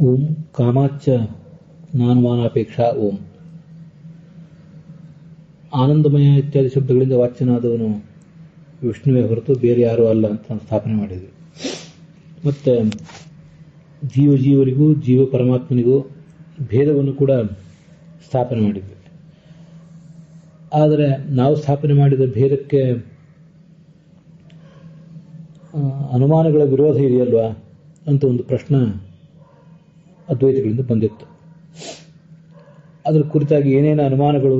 ಓಂ ಕಾಮಾಚ್ಚ ನಾನುಮಾನಾಪೇಕ್ಷಾ ಓಂ. ಆನಂದಮಯ ಇತ್ಯಾದಿ ಶಬ್ದಗಳಿಂದ ವಾಚ್ಯನಾದವನು ವಿಷ್ಣುವೇ ಹೊರತು ಬೇರೆ ಯಾರೂ ಅಲ್ಲ ಅಂತ ನಾವು ಸ್ಥಾಪನೆ ಮಾಡಿದ್ವಿ. ಮತ್ತೆ ಜೀವರಿಗೂ ಜೀವ ಪರಮಾತ್ಮನಿಗೂ ಭೇದವನ್ನು ಕೂಡ ಸ್ಥಾಪನೆ ಮಾಡಿದ್ವಿ. ಆದರೆ ನಾವು ಸ್ಥಾಪನೆ ಮಾಡಿದ ಭೇದಕ್ಕೆ ಅನುಮಾನಗಳ ವಿರೋಧ ಇದೆಯಲ್ವಾ ಅಂತ ಒಂದು ಪ್ರಶ್ನೆ ಅದ್ವೈತಗಳಿಂದ ಬಂದಿತ್ತು. ಅದರ ಕುರಿತಾಗಿ ಏನೇನು ಅನುಮಾನಗಳು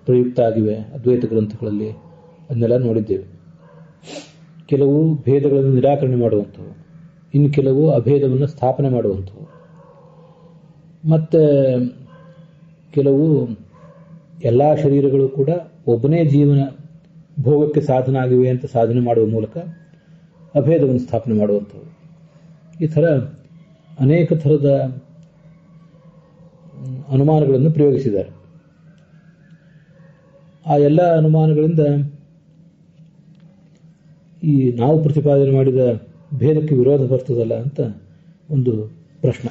ಪ್ರಯುಕ್ತ ಆಗಿವೆ ಅದ್ವೈತ ಗ್ರಂಥಗಳಲ್ಲಿ ಅದನ್ನೆಲ್ಲ ನೋಡಿದ್ದೇವೆ. ಕೆಲವು ಭೇದಗಳನ್ನು ನಿರಾಕರಣೆ ಮಾಡುವಂಥವು, ಇನ್ನು ಕೆಲವು ಅಭೇದವನ್ನು ಸ್ಥಾಪನೆ ಮಾಡುವಂಥವು, ಮತ್ತು ಕೆಲವು ಎಲ್ಲ ಶರೀರಗಳು ಕೂಡ ಒಬ್ಬನೇ ಜೀವನ ಭೋಗಕ್ಕೆ ಸಾಧನ ಆಗಿವೆ ಅಂತ ಸಾಧನೆ ಮಾಡುವ ಮೂಲಕ ಅಭೇದವನ್ನು ಸ್ಥಾಪನೆ ಮಾಡುವಂಥವು. ಈ ಥರ ಅನೇಕ ಥರದ ಅನುಮಾನಗಳನ್ನು ಪ್ರಯೋಗಿಸಿದ್ದಾರೆ. ಆ ಎಲ್ಲ ಅನುಮಾನಗಳಿಂದ ಈ ನಾವು ಪ್ರತಿಪಾದನೆ ಮಾಡಿದ ಭೇದಕ್ಕೆ ವಿರೋಧ ಬರ್ತದಲ್ಲ ಅಂತ ಒಂದು ಪ್ರಶ್ನೆ.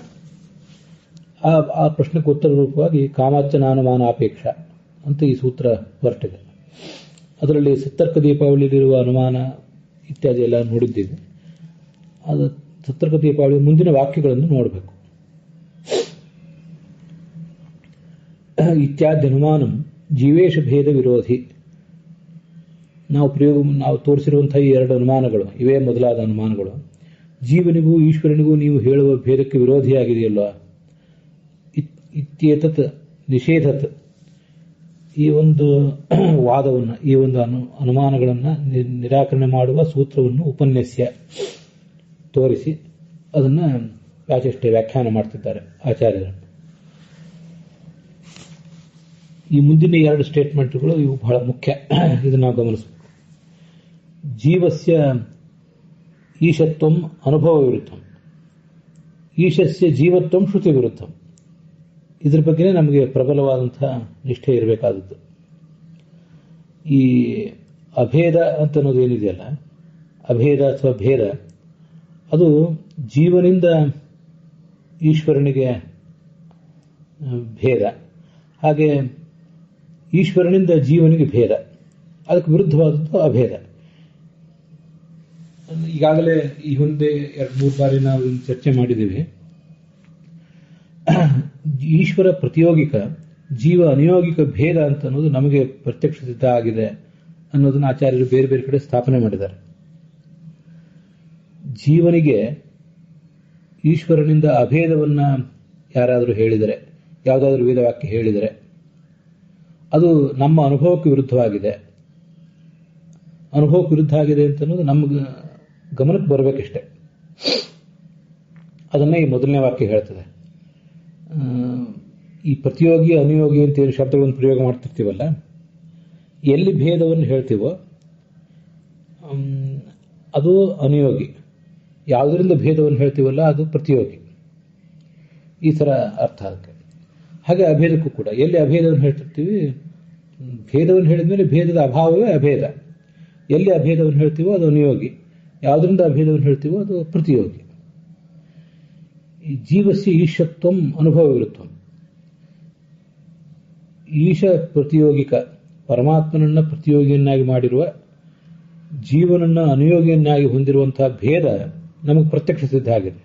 ಆ ಪ್ರಶ್ನೆಗೆ ಉತ್ತರ ರೂಪವಾಗಿ ಕಾಮಾಚ್ಚ ನಾನುಮಾನಾಪೇಕ್ಷ ಅಂತ ಈ ಸೂತ್ರ ಹೊರಟಿದೆ. ಅದರಲ್ಲಿ ಸತ್ತರ್ಕ ದೀಪಾವಳಿಯಲ್ಲಿರುವ ಅನುಮಾನ ಇತ್ಯಾದಿ ಎಲ್ಲ ನೋಡಿದ್ದೇವೆ. ಅದು ಸತ್ತರ್ಕ ದೀಪಾವಳಿ ಮುಂದಿನ ವಾಕ್ಯಗಳನ್ನು ನೋಡಬೇಕು. ಇತ್ಯಾದ್ಯನುಮಾನಂ ಜೀವೇಶ ಭೇದ ವಿರೋಧಿ. ನಾವು ತೋರಿಸಿರುವಂತಹ ಈ ಎರಡು ಅನುಮಾನಗಳು ಇವೇ ಮೊದಲಾದ ಅನುಮಾನಗಳು ಜೀವನಿಗೂ ಈಶ್ವರನಿಗೂ ನೀವು ಹೇಳುವ ಭೇದಕ್ಕೆ ವಿರೋಧಿಯಾಗಿದೆಯಲ್ಲ. ಇತ್ಯೇತತ್ ನಿಷೇಧತ್. ಈ ಒಂದು ವಾದವನ್ನು, ಈ ಒಂದು ಅನುಮಾನಗಳನ್ನು ನಿರಾಕರಣೆ ಮಾಡುವ ಸೂತ್ರವನ್ನು ಉಪನ್ಯಾಸ್ಯ ತೋರಿಸಿ ಅದನ್ನು ಯಾಚಷ್ಟೇ ವ್ಯಾಖ್ಯಾನ ಮಾಡ್ತಿದ್ದಾರೆ ಆಚಾರ್ಯರು. ಈ ಮುಂದಿನ ಎರಡು ಸ್ಟೇಟ್ಮೆಂಟ್ಗಳು ಇವು ಬಹಳ ಮುಖ್ಯ, ಇದನ್ನು ನಾವು ಗಮನಿಸಬೇಕು. ಜೀವಸ್ಯ ಈಶತ್ವಂ ಅನುಭವ ವಿರುದ್ಧಂ, ಈಶಸ್ಯ ಜೀವತ್ವಂ ಶ್ರುತಿ ವಿರುದ್ಧಂ. ಇದ್ರ ಬಗ್ಗೆ ನಮಗೆ ಪ್ರಬಲವಾದಂತಹ ನಿಷ್ಠೆ ಇರಬೇಕಾದದ್ದು. ಈ ಅಭೇದ ಅಂತ ಅನ್ನೋದು ಏನಿದೆಯಲ್ಲ, ಅಭೇದ ಅಥವಾ ಭೇದ, ಅದು ಜೀವನಿಂದ ಈಶ್ವರನಿಗೆ ಭೇದ, ಹಾಗೆ ಈಶ್ವರನಿಂದ ಜೀವನಿಗೆ ಭೇದ, ಅದಕ್ಕೆ ವಿರುದ್ಧವಾದದ್ದು ಅಭೇದ. ಈಗಾಗಲೇ ಈ ಹಿಂದೆ 2-3 ಬಾರಿ ನಾವು ಚರ್ಚೆ ಮಾಡಿದ್ದೀವಿ. ಈಶ್ವರ ಪ್ರತಿಯೋಗಿಕ, ಜೀವ ಅನಿಯೋಗಿಕ ಭೇದ ಅಂತ ಅನ್ನೋದು ನಮಗೆ ಪ್ರತ್ಯಕ್ಷ ಸಿದ್ಧ ಆಗಿದೆ ಅನ್ನೋದನ್ನು ಆಚಾರ್ಯರು ಬೇರೆ ಬೇರೆ ಕಡೆ ಸ್ಥಾಪನೆ ಮಾಡಿದ್ದಾರೆ. ಜೀವನಿಗೆ ಈಶ್ವರನಿಂದ ಅಭೇದವನ್ನ ಯಾರಾದರೂ ಹೇಳಿದರೆ, ಯಾವುದಾದ್ರೂ ವೇದವಾಕ್ಯ ಹೇಳಿದರೆ, ಅದು ನಮ್ಮ ಅನುಭವಕ್ಕೆ ವಿರುದ್ಧವಾಗಿದೆ. ಅನುಭವಕ್ಕೆ ವಿರುದ್ಧ ಆಗಿದೆ ಅಂತ ಅನ್ನೋದು ನಮ್ಗೆ ಗಮನಕ್ಕೆ ಬರಬೇಕಷ್ಟೆ. ಅದನ್ನೇ ಈ ಮೊದಲನೇ ವಾಕ್ಯ ಹೇಳ್ತದೆ. ಈ ಪ್ರತಿಯೋಗಿ ಅನುಯೋಗಿ ಅಂತ ಏನು ಶಬ್ದಗಳನ್ನು ಪ್ರಯೋಗ ಮಾಡ್ತಿರ್ತೀವಲ್ಲ, ಎಲ್ಲಿ ಭೇದವನ್ನು ಹೇಳ್ತೀವೋ ಅದು ಅನುಯೋಗಿ, ಯಾವುದರಿಂದ ಭೇದವನ್ನು ಹೇಳ್ತೀವಲ್ಲ ಅದು ಪ್ರತಿಯೋಗಿ. ಈ ಥರ ಅರ್ಥ ಅದಕ್ಕೆ. ಹಾಗೆ ಅಭೇದಕ್ಕೂ ಕೂಡ ಎಲ್ಲಿ ಅಭೇದವನ್ನು ಹೇಳ್ತಿರ್ತೀವಿ, ಭೇದವನ್ನು ಹೇಳಿದ ಮೇಲೆ ಭೇದದ ಅಭಾವವೇ ಅಭೇದ. ಎಲ್ಲಿ ಅಭೇದವನ್ನು ಹೇಳ್ತೀವೋ ಅದು ಅನುಯೋಗಿ, ಯಾವುದರಿಂದ ಅಭೇದವನ್ನು ಹೇಳ್ತೀವೋ ಅದು ಪ್ರತಿಯೋಗಿ. ಈ ಜೀವಸ್ಯ ಈಶತ್ವಂ ಅನುಭವ ವಿರುದ್ಧಂ. ಈಶ ಪ್ರತಿಯೋಗಿಕ, ಪರಮಾತ್ಮನನ್ನ ಪ್ರತಿಯೋಗಿಯನ್ನಾಗಿ ಮಾಡಿರುವ, ಜೀವನನ್ನ ಅನುಯೋಗಿಯನ್ನಾಗಿ ಹೊಂದಿರುವಂತಹ ಭೇದ ನಮಗೆ ಪ್ರತ್ಯಕ್ಷ ಸಿದ್ಧ ಆಗಿದೆ.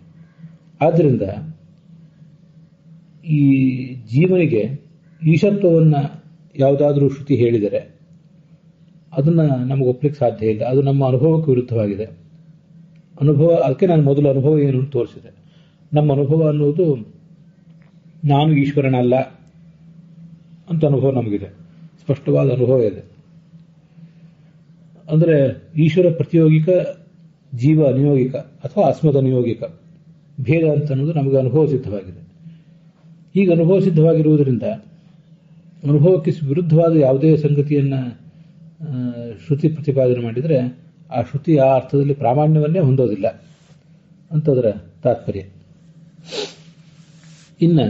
ಆದ್ದರಿಂದ ಈ ಜೀವನಿಗೆ ಈಶತ್ವವನ್ನು ಯಾವುದಾದ್ರೂ ಶ್ರುತಿ ಹೇಳಿದರೆ ಅದನ್ನು ನಮಗೆ ಒಪ್ಪಲಿಕ್ಕೆ ಸಾಧ್ಯ ಇಲ್ಲ. ಅದು ನಮ್ಮ ಅನುಭವಕ್ಕೆ ವಿರುದ್ಧವಾಗಿದೆ. ಅನುಭವ, ಅದಕ್ಕೆ ನಾನು ಮೊದಲು ಅನುಭವ ಏನು ತೋರಿಸಿದೆ. ನಮ್ಮ ಅನುಭವ ಅನ್ನೋದು ನಾನು ಈಶ್ವರನಲ್ಲ ಅಂತ ಅನುಭವ ನಮಗಿದೆ, ಸ್ಪಷ್ಟವಾದ ಅನುಭವ ಇದೆ. ಅಂದರೆ ಈಶ್ವರ ಪ್ರತಿಯೋಗಿಕ, ಜೀವ ಅನಿಯೋಗಿಕ ಅಥವಾ ಅಸ್ಮದ್ ಅನಿಯೋಗಿಕ ಭೇದ ಅಂತ ಅನ್ನೋದು ನಮಗೆ ಅನುಭವ ಸಿದ್ಧವಾಗಿದೆ. ಈಗ ಅನುಭವ ಸಿದ್ಧವಾಗಿರುವುದರಿಂದ ಅನುಭವಕ್ಕೆ ವಿರುದ್ಧವಾದ ಯಾವುದೇ ಸಂಗತಿಯನ್ನು ಶ್ರುತಿ ಪ್ರತಿಪಾದನೆ ಮಾಡಿದರೆ ಆ ಶ್ರುತಿ ಆ ಅರ್ಥದಲ್ಲಿ ಪ್ರಾಮಾಣ್ಯವನ್ನೇ ಹೊಂದೋದಿಲ್ಲ ಅಂತದರ ತಾತ್ಪರ್ಯ. ಇನ್ನು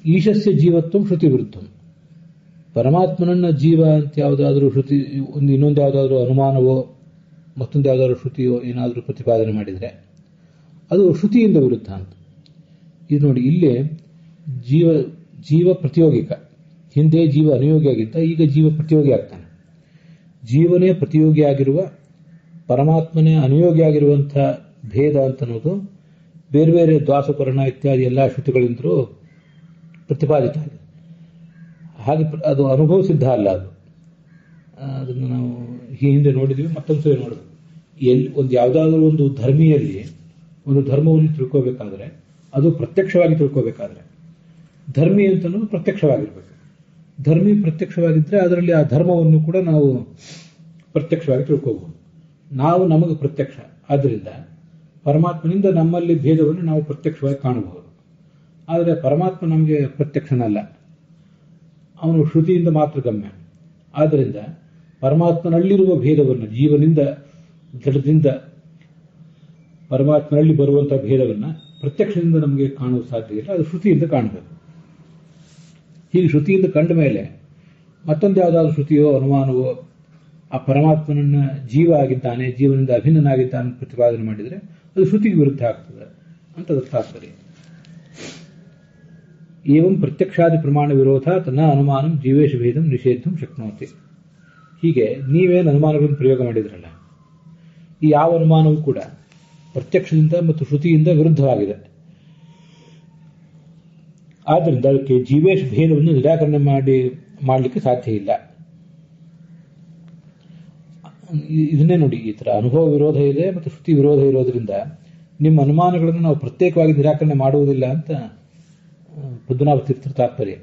ಈಶಸ್ಯ ಜೀವತ್ವಂ ಶ್ರುತಿ ವಿರುದ್ಧಂ. ಪರಮಾತ್ಮನನ್ನ ಜೀವ ಅಂತ ಯಾವುದಾದ್ರೂ ಶ್ರುತಿ, ಇನ್ನೊಂದು ಯಾವುದಾದ್ರೂ ಅನುಮಾನವೋ ಮತ್ತೊಂದು ಯಾವುದಾದ್ರೂ ಶ್ರುತಿಯೋ ಏನಾದರೂ ಪ್ರತಿಪಾದನೆ ಮಾಡಿದರೆ ಅದು ಶ್ರುತಿಯಿಂದ ವಿರುದ್ಧ ಅಂತ. ಇದು ನೋಡಿ, ಇಲ್ಲೇ ಜೀವ ಜೀವ ಪ್ರತಿಯೋಗಿಕ. ಹಿಂದೆ ಜೀವ ಅನುಯೋಗಿಯಾಗಿದ್ದ, ಈಗ ಜೀವ ಪ್ರತಿಯೋಗಿ ಆಗ್ತಾನೆ. ಜೀವನೇ ಪ್ರತಿಯೋಗಿಯಾಗಿರುವ ಪರಮಾತ್ಮನೇ ಅನುಯೋಗಿಯಾಗಿರುವಂಥ ಭೇದ ಅಂತನ್ನೋದು ಬೇರೆ ಬೇರೆ ದ್ವಾಸಪರ್ಣ ಇತ್ಯಾದಿ ಎಲ್ಲ ಶ್ರುತಿಗಳಿಂದಲೂ ಪ್ರತಿಪಾದಿತ ಆಗಿದೆ. ಹಾಗೆ ಅದು ಅನುಭವ ಸಿದ್ಧ ಅಲ್ಲ. ಅದನ್ನು ನಾವು ಈ ಹಿಂದೆ ನೋಡಿದ್ವಿ, ಮತ್ತೊಂದು ಸರಿ ನೋಡಬೇಕು. ಯಾವುದಾದ್ರೂ ಒಂದು ಧರ್ಮಿಯಲ್ಲಿ ಒಂದು ಧರ್ಮವನ್ನು ತಿಳ್ಕೋಬೇಕಾದ್ರೆ ಅದು ಪ್ರತ್ಯಕ್ಷವಾಗಿ ತಿಳ್ಕೋಬೇಕಾದ್ರೆ ಧರ್ಮಿ ಅಂತನ್ನೋದು ಪ್ರತ್ಯಕ್ಷವಾಗಿರ್ಬೇಕು. ಧರ್ಮಿ ಪ್ರತ್ಯಕ್ಷವಾಗಿದ್ದರೆ ಅದರಲ್ಲಿ ಆ ಧರ್ಮವನ್ನು ಕೂಡ ನಾವು ಪ್ರತ್ಯಕ್ಷವಾಗಿ ತಿಳ್ಕೋಬಹುದು. ನಾವು ನಮಗೆ ಪ್ರತ್ಯಕ್ಷ, ಆದ್ದರಿಂದ ಪರಮಾತ್ಮನಿಂದ ನಮ್ಮಲ್ಲಿ ಭೇದವನ್ನು ನಾವು ಪ್ರತ್ಯಕ್ಷವಾಗಿ ಕಾಣಬಹುದು. ಆದರೆ ಪರಮಾತ್ಮ ನಮಗೆ ಪ್ರತ್ಯಕ್ಷನಲ್ಲ, ಅವನು ಶ್ರುತಿಯಿಂದ ಮಾತ್ರ ಗಮ್ಯ. ಆದ್ದರಿಂದ ಪರಮಾತ್ಮನಲ್ಲಿರುವ ಭೇದವನ್ನು, ಜೀವನಿಂದ ಜಡದಿಂದ ಪರಮಾತ್ಮನಲ್ಲಿ ಬರುವಂತಹ ಭೇದವನ್ನು ಪ್ರತ್ಯಕ್ಷದಿಂದ ನಮಗೆ ಕಾಣುವ ಸಾಧ್ಯ ಇಲ್ಲ, ಅದು ಶ್ರುತಿಯಿಂದ ಕಾಣಬೇಕು. ಹೀಗೆ ಶ್ರುತಿಯಿಂದ ಕಂಡ ಮೇಲೆ ಮತ್ತೊಂದು ಯಾವುದಾದ್ರೂ ಶ್ರುತಿಯೋ ಅನುಮಾನವೋ ಆ ಪರಮಾತ್ಮನನ್ನ ಜೀವ ಆಗಿದ್ದಾನೆ, ಜೀವನದಿಂದ ಅಭಿನ್ನನಾಗಿದ್ದಾನೆ ಪ್ರತಿಪಾದನೆ ಮಾಡಿದರೆ ಅದು ಶ್ರುತಿಗೆ ವಿರುದ್ಧ ಆಗ್ತದೆ ಅಂತ ಅದರ ತಾತ್ಪರ್ಯ. ಏವಂ ಪ್ರತ್ಯಕ್ಷಾದಿ ಪ್ರಮಾಣ ವಿರೋಧ ತನ್ನ ಅನುಮಾನ ಜೀವೇಶ ಭೇದಂ ನಿಷೇಧಂ ಶಕ್ನೋತಿ. ಹೀಗೆ ನೀವೇನು ಅನುಮಾನಗಳನ್ನು ಪ್ರಯೋಗ ಮಾಡಿದ್ರಲ್ಲ, ಈ ಯಾವ ಅನುಮಾನವೂ ಕೂಡ ಪ್ರತ್ಯಕ್ಷದಿಂದ ಮತ್ತು ಶ್ರುತಿಯಿಂದ ವಿರುದ್ಧವಾಗಿದೆ. ಆದ್ದರಿಂದ ಅದಕ್ಕೆ ಜೀವೇಶ ಭೇದವನ್ನು ನಿರಾಕರಣೆ ಮಾಡಲಿಕ್ಕೆ ಸಾಧ್ಯ ಇಲ್ಲ. ಇದನ್ನೇ ನೋಡಿ, ಈ ತರ ಅನುಭವ ವಿರೋಧ ಇದೆ ಮತ್ತು ಶ್ರುತಿ ವಿರೋಧ ಇರೋದ್ರಿಂದ ನಿಮ್ಮ ಅನುಮಾನಗಳನ್ನು ನಾವು ಪ್ರತ್ಯೇಕವಾಗಿ ನಿರಾಕರಣೆ ಮಾಡುವುದಿಲ್ಲ ಅಂತ ಪದ್ಮನಾಭ ತೀರ್ಥರ ತಾತ್ಪರ್ಯ.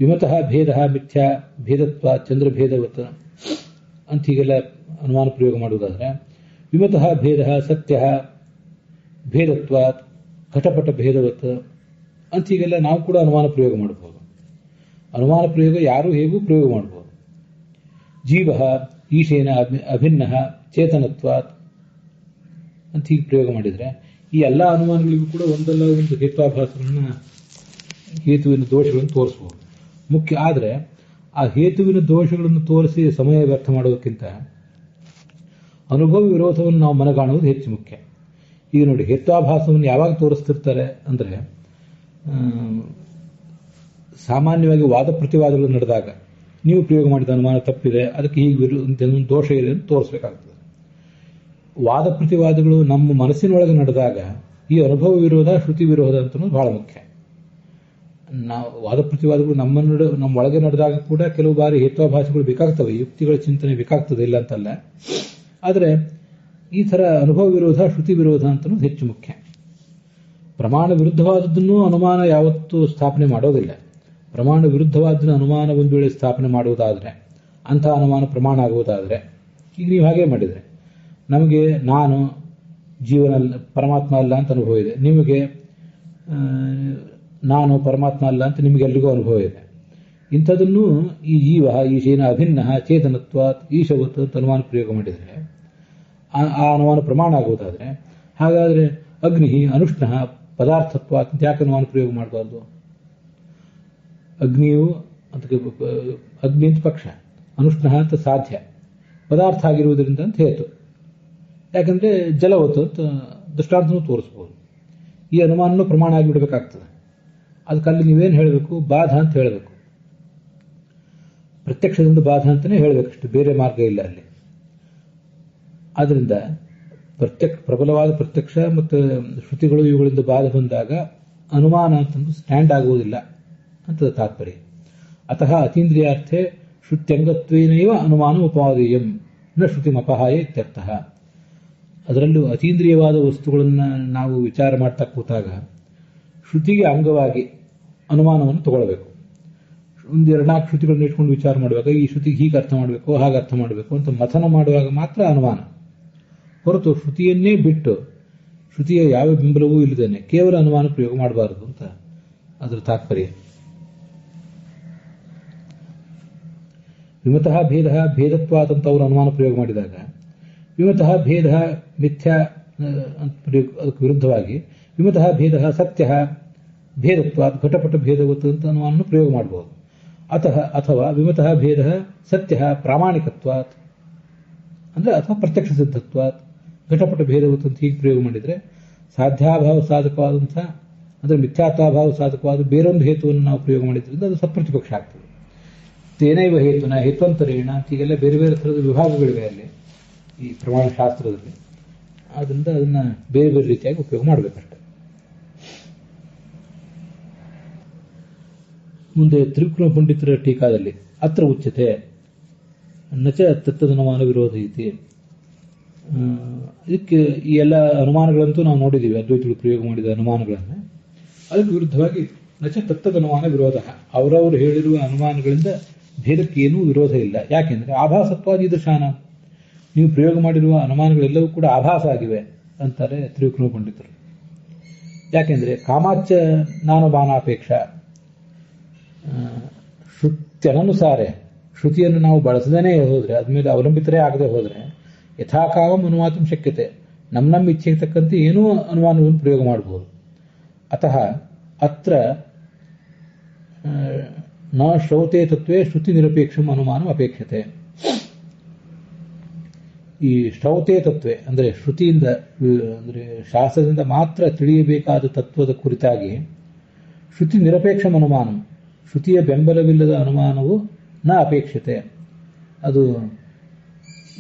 ವಿಮತಃ ಭೇದ ಮಿಥ್ಯಾ ಭೇದತ್ವ ಚಂದ್ರಭೇದವತ್ ಅಂತ ಹೀಗೆಲ್ಲ ಅನುಮಾನ ಪ್ರಯೋಗ ಮಾಡುವುದಾದ್ರೆ, ವಿಮತಃ ಭೇದ ಸತ್ಯ ಭೇದತ್ವ ಘಟಪಟ ಭೇದವತ್ ಅಂತ ಹೀಗೆಲ್ಲ ನಾವು ಕೂಡ ಅನುಮಾನ ಪ್ರಯೋಗ ಮಾಡಬಹುದು. ಅನುಮಾನ ಪ್ರಯೋಗ ಯಾರು ಹೇಗೂ ಪ್ರಯೋಗ ಮಾಡಬಹುದು. ಜೀವ ಈಶೇನ ಅಭಿನ್ನ ಚೇತನತ್ವಾತ್ ಅಂತ ಹೀಗೆ ಪ್ರಯೋಗ ಮಾಡಿದರೆ ಈ ಎಲ್ಲ ಅನುಮಾನಗಳಿಗೂ ಕೂಡ ಒಂದಲ್ಲ ಒಂದು ಹೇತ್ವಾಭಾಸಗಳನ್ನ, ಹೇತುವಿನ ದೋಷಗಳನ್ನು ತೋರಿಸಬಹುದು ಮುಖ್ಯ. ಆದರೆ ಆ ಹೇತುವಿನ ದೋಷಗಳನ್ನು ತೋರಿಸಿ ಸಮಯ ವ್ಯರ್ಥ ಮಾಡೋದಕ್ಕಿಂತ ಅನುಭವ ವಿರೋಧವನ್ನು ನಾವು ಮನಗಾಣುವುದು ಹೆಚ್ಚು ಮುಖ್ಯ. ಈಗ ನೋಡಿ, ಹೇತ್ವಾಭಾಸವನ್ನು ಯಾವಾಗ ತೋರಿಸ್ತಿರ್ತಾರೆ ಅಂದರೆ ಸಾಮಾನ್ಯವಾಗಿ ವಾದ ಪ್ರತಿವಾದಗಳು ನಡೆದಾಗ ನೀವು ಪ್ರಯೋಗ ಮಾಡಿದ ಅನುಮಾನ ತಪ್ಪಿದೆ, ಅದಕ್ಕೆ ಹೀಗೆ ದೋಷ ಇದೆ ಅಂತ ತೋರಿಸಬೇಕಾಗ್ತದೆ. ವಾದ ಪ್ರತಿವಾದಗಳು ನಮ್ಮ ಮನಸ್ಸಿನೊಳಗೆ ನಡೆದಾಗ ಈ ಅನುಭವ ವಿರೋಧ ಶ್ರುತಿ ವಿರೋಧ ಅಂತನೂ ಬಹಳ ಮುಖ್ಯ. ನಾವು ವಾದ ಪ್ರತಿವಾದಗಳು ನಮ್ಮ ಒಳಗೆ ನಡೆದಾಗ ಕೂಡ ಕೆಲವು ಬಾರಿ ಹೇತ್ವಾಭಾಸಗಳು ಬೇಕಾಗ್ತವೆ, ಯುಕ್ತಿಗಳ ಚಿಂತನೆ ಬೇಕಾಗ್ತದೆ, ಇಲ್ಲ ಅಂತಲ್ಲ. ಆದರೆ ಈ ಥರ ಅನುಭವ ವಿರೋಧ ಶ್ರುತಿ ವಿರೋಧ ಅಂತನೂ ಹೆಚ್ಚು ಮುಖ್ಯ. ಪ್ರಮಾಣ ವಿರುದ್ಧವಾದದ್ದನ್ನು ಅನುಮಾನ ಯಾವತ್ತೂ ಸ್ಥಾಪನೆ ಮಾಡೋದಿಲ್ಲ. ಪ್ರಮಾಣ ವಿರುದ್ಧವಾದನ್ನು ಅನುಮಾನ ಒಂದು ವೇಳೆ ಸ್ಥಾಪನೆ ಮಾಡುವುದಾದರೆ, ಅಂಥ ಅನುಮಾನ ಪ್ರಮಾಣ ಆಗುವುದಾದರೆ, ಈಗ ನೀವು ಹಾಗೆ ಮಾಡಿದರೆ ನಮಗೆ ನಾನು ಜೀವನ ಪರಮಾತ್ಮ ಅಲ್ಲ ಅಂತ ಅನುಭವ ಇದೆ, ನಿಮಗೆ ನಾನು ಪರಮಾತ್ಮ ಅಲ್ಲ ಅಂತ ನಿಮಗೆಲ್ಲರಿಗೂ ಅನುಭವ ಇದೆ. ಇಂಥದನ್ನು ಈ ಜೀವ ಈಶೇನ ಅಭಿನ್ನ ಚೇತನತ್ವಾತ್ ಈಶವತ್ ಅಂತ ಅನುಮಾನ ಪ್ರಯೋಗ ಮಾಡಿದರೆ ಆ ಅನುಮಾನ ಪ್ರಮಾಣ ಆಗುವುದಾದರೆ, ಹಾಗಾದರೆ ಅಗ್ನಿ ಅನುಷ್ಣ ಪದಾರ್ಥತ್ವಾತ್ ಅಂತ ಯಾಕೆ ಅನುಮಾನ ಪ್ರಯೋಗ ಮಾಡಬಾರ್ದು? ಅಗ್ನಿಯು ಅದಕ್ಕೆ ಅಗ್ನಿ ಅಂತ ಪಕ್ಷ, ಅನುಷ್ಣ ಅಂತ ಸಾಧ್ಯ, ಪದಾರ್ಥ ಆಗಿರುವುದರಿಂದ ಅಂತ ಹೇತು. ಯಾಕಂದ್ರೆ ಜಲವತ್ತು ಅಂತ ದೃಷ್ಟಾಂತನೂ ತೋರಿಸ್ಬೋದು. ಈ ಅನುಮಾನನೂ ಪ್ರಮಾಣ ಆಗಿಬಿಡಬೇಕಾಗ್ತದೆ. ಅದಕ್ಕಲ್ಲಿ ನೀವೇನು ಹೇಳಬೇಕು? ಬಾಧ ಅಂತ ಹೇಳಬೇಕು. ಪ್ರತ್ಯಕ್ಷದಿಂದ ಬಾಧ ಅಂತಲೇ ಹೇಳಬೇಕಷ್ಟು, ಬೇರೆ ಮಾರ್ಗ ಇಲ್ಲ ಅಲ್ಲಿ. ಆದ್ದರಿಂದ ಪ್ರಬಲವಾದ ಪ್ರತ್ಯಕ್ಷ ಮತ್ತು ಶ್ರುತಿಗಳು ಇವುಗಳಿಂದ ಬಾಧ ಬಂದಾಗ ಅನುಮಾನ ಅಂತಂದು ಸ್ಟ್ಯಾಂಡ್ ಆಗುವುದಿಲ್ಲ ಅಂತ ತಾತ್ಪರ್ಯ. ಅತಃ ಅತೀಂದ್ರಿಯಾರ್ಥೆ ಶ್ರುತ್ಯಂಗತ್ವೇನೈವ ಅನುಮಾನ ಉಪಾದೇಯಂ ನ ಶ್ರುತಿಮಪಹಾಯ ಇತ್ಯರ್ಥಃ. ಅದರಲ್ಲೂ ಅತೀಂದ್ರಿಯವಾದ ವಸ್ತುಗಳನ್ನು ನಾವು ವಿಚಾರ ಮಾಡ್ತಾ ಕೂತಾಗ ಶ್ರುತಿಗೆ ಅಂಗವಾಗಿ ಅನುಮಾನವನ್ನು ತಗೊಳ್ಬೇಕು. ಒಂದು 2-4 ಶ್ರುತಿಗಳನ್ನು ಇಟ್ಕೊಂಡು ವಿಚಾರ ಮಾಡುವಾಗ ಈ ಶ್ರುತಿಗೆ ಹೀಗೆ ಅರ್ಥ ಮಾಡಬೇಕು, ಹಾಗೆ ಅರ್ಥ ಮಾಡಬೇಕು ಅಂತ ಮಥನ ಮಾಡುವಾಗ ಮಾತ್ರ ಅನುಮಾನ. ಹೊರತು ಶ್ರುತಿಯನ್ನೇ ಬಿಟ್ಟು ಶ್ರುತಿಯ ಯಾವ ಬೆಂಬಲವೂ ಇಲ್ಲದೇನೆ ಕೇವಲ ಅನುಮಾನ ಪ್ರಯೋಗ ಮಾಡಬಾರದು ಅಂತ ಅದರ ತಾತ್ಪರ್ಯ. ವಿಮತಃ ಭೇದ ಭೇದತ್ವಾತ್ ಅಂತ ಅವರು ಅನುಮಾನ ಪ್ರಯೋಗ ಮಾಡಿದಾಗ ವಿಮತಃ ಭೇದ ಮಿಥ್ಯಾ ಅದಕ್ಕೆ ವಿರುದ್ಧವಾಗಿ ವಿಮತಃ ಭೇದ ಸತ್ಯ ಭೇದತ್ವಾತ್ ಘಟಪಟ ಭೇದವತ್ ಅಂತ ಅನುಮಾನ ಪ್ರಯೋಗ ಮಾಡಬಹುದು. ಅಥವಾ ವಿಮತಃ ಭೇದ ಸತ್ಯ ಪ್ರಾಮಾಣಿಕತ್ವಾತ್ ಅಂದ್ರೆ ಅಥವಾ ಪ್ರತ್ಯಕ್ಷ ಸಿದ್ಧತ್ವಾತ್ ಘಟಪಟ ಭೇದವತ್ ಅಂತ ಹೀಗೆ ಪ್ರಯೋಗ ಮಾಡಿದರೆ ಸಾಧ್ಯಾಭಾವ ಸಾಧಕವಾದಂತಹ ಅಂದರೆ ಮಿಥ್ಯಾತ್ವಾಭಾವ ಸಾಧಕವಾದ ಬೇರೊಂದು ಹೇತುವನ್ನು ನಾವು ಪ್ರಯೋಗ ಮಾಡಿದ್ರಿಂದ ಅದು ಸತ್ಪ್ರತಿಪಕ್ಷ ಆಗ್ತದೆ. ತೇನೈವ ಹೇತುನ ಹೇತ್ವಂತರೇಣ ಹೀಗೆಲ್ಲ ಬೇರೆ ಬೇರೆ ಥರದ ವಿಭಾಗಗಳಿವೆ ಅಲ್ಲಿ ಈ ಪ್ರಮಾಣ ಶಾಸ್ತ್ರದಲ್ಲಿ. ಆದ್ದರಿಂದ ಅದನ್ನು ಬೇರೆ ಬೇರೆ ರೀತಿಯಾಗಿ ಉಪಯೋಗ ಮಾಡಬೇಕಷ್ಟೆ. ಮುಂದೆ ತ್ರಿವಿಕ್ರಮ ಪಂಡಿತರ ಟೀಕಾದಲ್ಲಿ ಅತ್ರ ಉಚ್ಯತೆ ನಚ ತತ್ತದನುಮಾನ ವಿರೋಧ ಐತಿ. ಇದಕ್ಕೆ ಈ ಎಲ್ಲ ಅನುಮಾನಗಳಂತೂ ನಾವು ನೋಡಿದ್ದೀವಿ, ಅದ್ವೈತಗಳು ಪ್ರಯೋಗ ಮಾಡಿದ ಅನುಮಾನಗಳನ್ನು. ಅದಕ್ಕೆ ವಿರುದ್ಧವಾಗಿ ನಚ ತತ್ತದನುಮಾನ ವಿರೋಧ, ಅವರವರು ಹೇಳಿರುವ ಅನುಮಾನಗಳಿಂದ ಭೇದಕ್ಕೆ ಏನೂ ವಿರೋಧ ಇಲ್ಲ. ಯಾಕೆಂದರೆ ಆಭಾಸತ್ವಾದಿ ದೃಶಾನ, ನೀವು ಪ್ರಯೋಗ ಮಾಡಿರುವ ಅನುಮಾನಗಳೆಲ್ಲವೂ ಕೂಡ ಆಭಾಸ ಆಗಿವೆ ಅಂತಾರೆ ತ್ರಿವಿಕ್ರಮ ಪಂಡಿತರು. ಯಾಕೆಂದರೆ ಕಾಮಾಚ ನಾನುಮಾನಾಪೇಕ್ಷ ಶ್ರುತ್ಯನನುಸಾರೆ, ಶ್ರುತಿಯನ್ನು ನಾವು ಬಳಸದೇನೆ ಹೋದರೆ, ಅದ್ಮೇಲೆ ಅವಲಂಬಿತರೇ ಆಗದೆ ಹೋದರೆ ಯಥಾಕಾಮಂ ಅನುಮಾತಂ ಶಕ್ಯತೆ, ನಮ್ಮ ಇಚ್ಛೆಗೆ ತಕ್ಕಂತೆ ಏನೂ ಅನುಮಾನವನ್ನು ಪ್ರಯೋಗ ಮಾಡಬಹುದು. ಅತಃ ಅತ್ರ ನ ಶ್ರೌತೆ ತತ್ವೇ ಶ್ರುತಿ ನಿರಪೇಕ್ಷಂ ಅನುಮಾನಂ ಅಪೇಕ್ಷತೆ. ಈ ಶ್ರೌತೆ ತತ್ವೇ ಅಂದರೆ ಶ್ರುತಿಯಿಂದ, ಅಂದರೆ ಶಾಸ್ತ್ರದಿಂದ ಮಾತ್ರ ತಿಳಿಯಬೇಕಾದ ತತ್ವದ ಕುರಿತಾಗಿ ಶ್ರುತಿ ನಿರಪೇಕ್ಷಂ ಅನುಮಾನಂ, ಶ್ರುತಿಯ ಬೆಂಬಲವಿಲ್ಲದ ಅನುಮಾನವು ನ ಅಪೇಕ್ಷತೆ, ಅದು